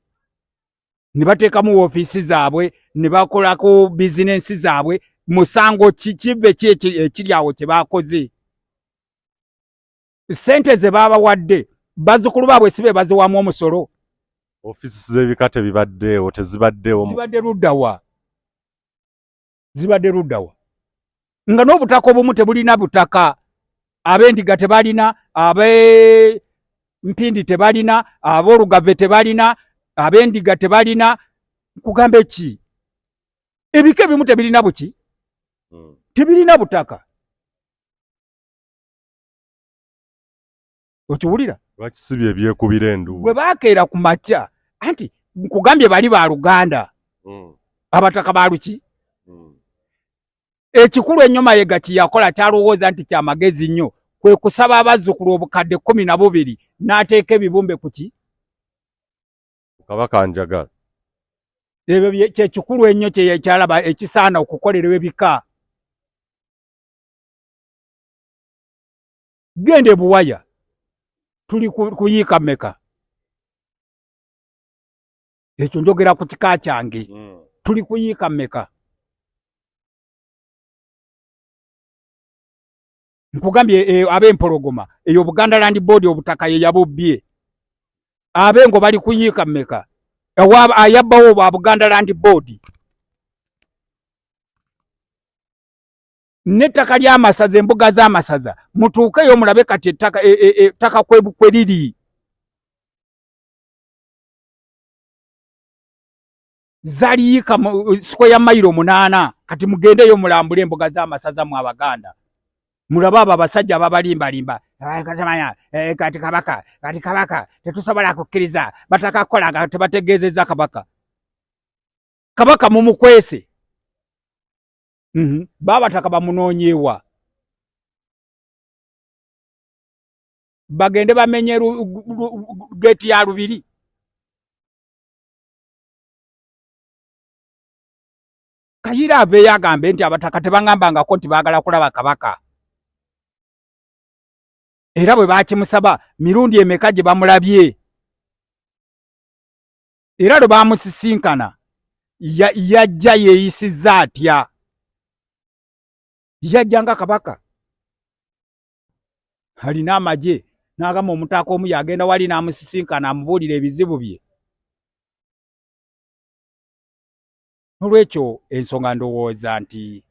ne bateekamu woofiisi zaabwe ne bakolako bizinensi zaabwe musango kibe ki ekiri awo kye baakoze ssente ze baabawadde bazzukulu baabwe si be baziwamu omusolo
ofiisi z'ebika tebibaddeewo tezibaddeewo
zibadde luddawa nga n'obutaka obumu tebulina butaka ab'endiga tebalina ab'empindi tebalina ab'olugave tebalina ab'endiga tebalina kugamba eki ebika ebimu tebirina buki tebirina butaka okiwulira
lwaki si bye byekubira enduulu
bwe baakeera ku makya anti nkugambye bali ba Luganda Abataka baluki ekikulu ennyo Mayiga kiyakola kyalowooza nti kyamagezi nnyo kwe kusaba abazzukulu obukadde 12 n'ateeka ebibumbe kuki
Kabaka njagala
ebyo kyekikulu ennyo kyekyalaba ekisaana okukolerwa ebika gende Buwaya tuli kuyiika mmeka ekyo njogera ku kika kyange tuli kuyiika mmeka nkugambye ab'empologoma eyo Buganda Land Board obutaka ye yabubbye abengo bali kuyiika mmeka ayabbawo bwa Buganda Land Board n'ettaka ly'amasaza embuga z'amasaza mutuukeyo mulabe kati ettaka kwe liri zaliyiika square mayiro 8 kati mugendeyo mulambule embuga z'amasaza mu Abaganda mulabe abo abasajja ababalimbalimba kati Kabaka tetusobola kukkiriza Bataka kukola nga tebategeezezza Kabaka mumukwese Babataka bamunoonyeewa bagende bamenye geeti ya lubiri Kayira aveeyo agambe nti Abataka tebaŋŋambangako nti baagala kulaba Kabaka era bwe baakimusaba mirundi emeka gye bamulabye era lwe baamusisinkana yajja yeeyisizza atya yajja nga Kabaka alina amagye n'agamba omutaka omu yagenda wali n'amusisinkana amubuulira ebizibu bye olwekyo ensonga ndowooza nti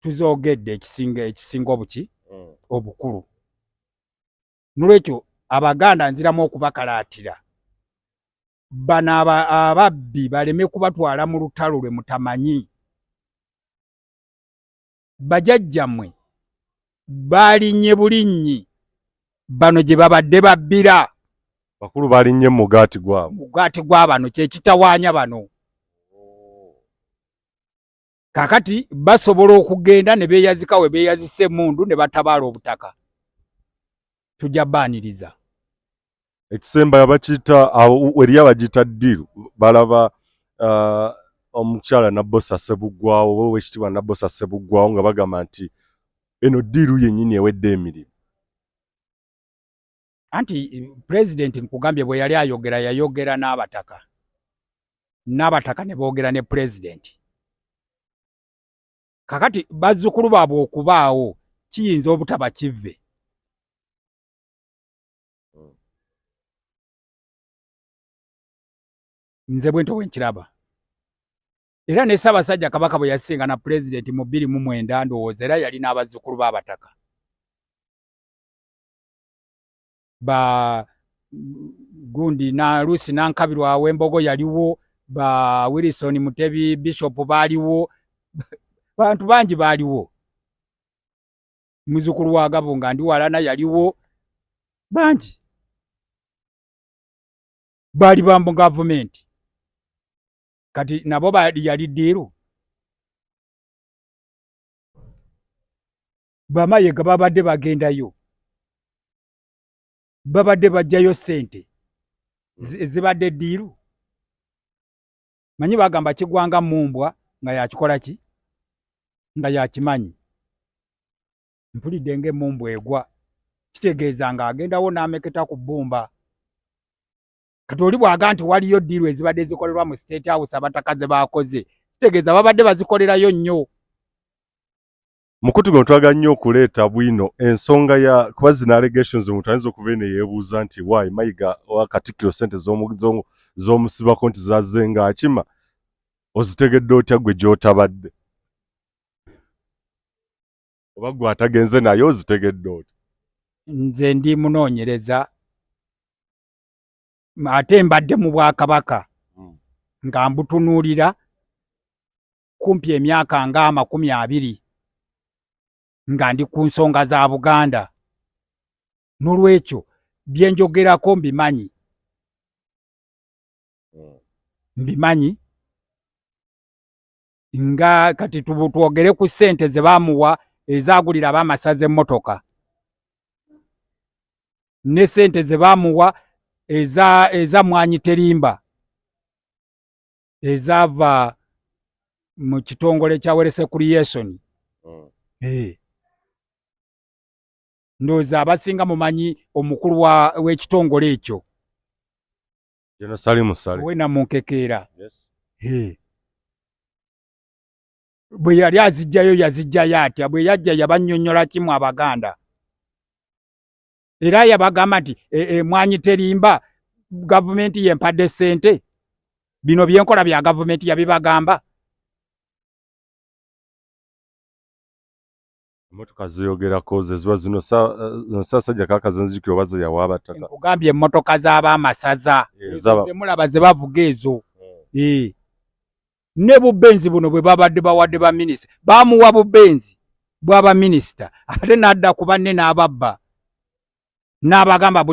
tuzoogedde ekisinga obuki obukulu nolwekyo Abaganda nziramu okubakalaatira bano ababbi baleme kubatwala mu lutalo lwe mutamanyi bajajjammwe balinnye bulinnyi bano gye babadde babbira
bakulu balinnye mugaati
gw'abano kyekitawaanya bano kakati basobola okugenda ne beeyazika we beeyazisa emmundu ne batabaala obutaka tujja baaniriza
ekisemba yabakiyita eriyo abagiyita ddiiru balaba omukyala Nabbosa Ssebuggwawo w'ekitiibwa Nabbosa Ssebuggwawo nga bagamba nti eno ddiiru yennyini ewedde emirimu
anti pulezidenti nkugambye bwe yali ayogera yayogera n'abataka ne boogera ne pulezidenti kakati bazzukulu baabwe okubaawo kiyinza obutaba kivve nze bwe nto wenkiraba era ne Ssaabasajja Kabaka bwe yasinga na pulezidenti mu 2009 ndowooza era yali n'abazzukulu b'Abataka gundi na Lucy Nankabirwa w'Embogo yaliwo, ba Wilson Mutebi Bishop baaliwo, bantu bangi baaliwo. Muzukulu wa Gabunga ndi walana yaliwo bangi. Bali bambo government. Kati nabo bali yali diru. Bamayega babadde bagendayo. Babadde bajjayo sente. Zibadde diru. Manyi bagamba kigwanga mumbwa nga yakikola ki? Nga yakimanyi. Mpulidde ng'emmumbwa egwa. Kitegeeza nga agendawo n'ameketa ku bbumba. Kati oli bw'aga nti waliyo diru ezibadde zikolerwa mu State House Abataka ze baakoze. Kitegeeza babadde bazikolerayo nnyo.
Mukutu gwe twaga nnyo okuleeta bwino ensonga ya kuba zino allegations omuntu ayinza okuba eno yeebuuza nti why Mayiga wa Katikkiro ssente z'omusibako nti zazze ng'akima ozitegedde otya gwe gy'otabadde oba gwe atagenze naye ozitegedde otya?
Nze ndi munoonyereza ate mbadde mu Bwakabaka nga mbutunuulira kumpi emyaka nga 20 nga ndi ku nsonga za Buganda. N'olwekyo bye njogerako mbimanyi. Mbimanyi nga kati twogere ku ssente ze baamuwa ezaagulira ab'amasaza emmotoka ne ssente ze baamuwa eza Mwanyi Terimba ezaava mu kitongole kya Werese Creation. Ndowooza abasinga mumanyi omukulu w'ekitongole ekyo.
Jeno Salimusale.
Wena Munkekeera. Bwe yali azijjayo yazijjayo atya, bwe yajja yabannyonnyola kimu Abaganda. Era yabagamba nti Mwanyi Terimba gavumenti yempadde ssente. Bino byenkola bya gavumenti yabibagamba.
Emmotoka ziyogerako ze ziba zino Ssaasajja Kabaka zenzijukira oba ze yawa Abataka.
Nkugambye emmotoka z'ab'amasaza. Ze mulaba ze bavuga ezo. Ne bubenzi buno bwe babadde bawadde ba minisita. Baamuwa bubenzi bw'aba minisita. Ate n'adda ku banne n'ababba. N'abagamba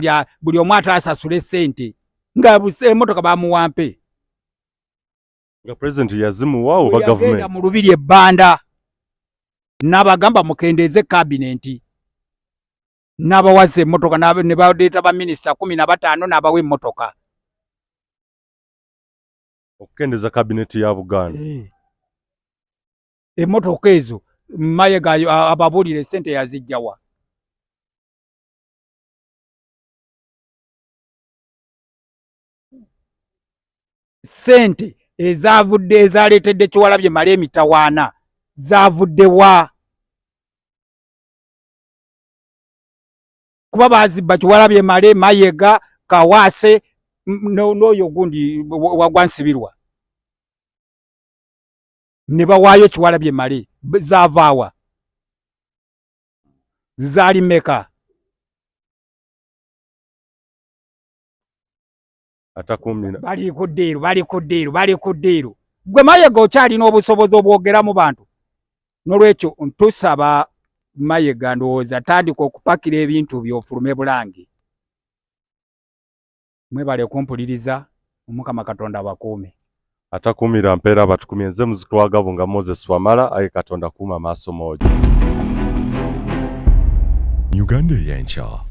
buli omu ataasasule ssente. Nga emmotoka baamuwa mpe.
Nga President yazimuwa oba gavumenti?
Yagenda mu lubiri ebbanda. N'abagamba mukendeeze kabinenti. N'abawaza emmotoka ne baleeta ba minisita 15 n'abawa emmotoka.
Okukendeeza kabineti ya Buganda.
Emmotoka ezo Mayiga ababuulire ssente yazijjawa. Ssente ezaavudde ezaleetedde Kyewalabye Male emitawaana zaavudde wa? Kuba baazibba Kyewalabye Male, Mayiga, Kawaase n'oyo gundi wagwansibirwa. Ne bawaayo Kyewalabye Male zaavaawa? Zaali mmeka?
Atakumina.
Bali ku ddeeru. Gwe Mayiga okyalina obusobozi obwogeramu bantu. N'olwekyo ntusaba Mayiga ndowooza tandika okupakira ebintu by'ofulume Bulange. Mwebale kumpuliriza, Omukama Katonda abakuume.
Atakumira mpeera batukumye nze muzukulu wa Gabunga Moses Wamala, aye Katonda kuuma maaso moja.
Uganda y'enkya.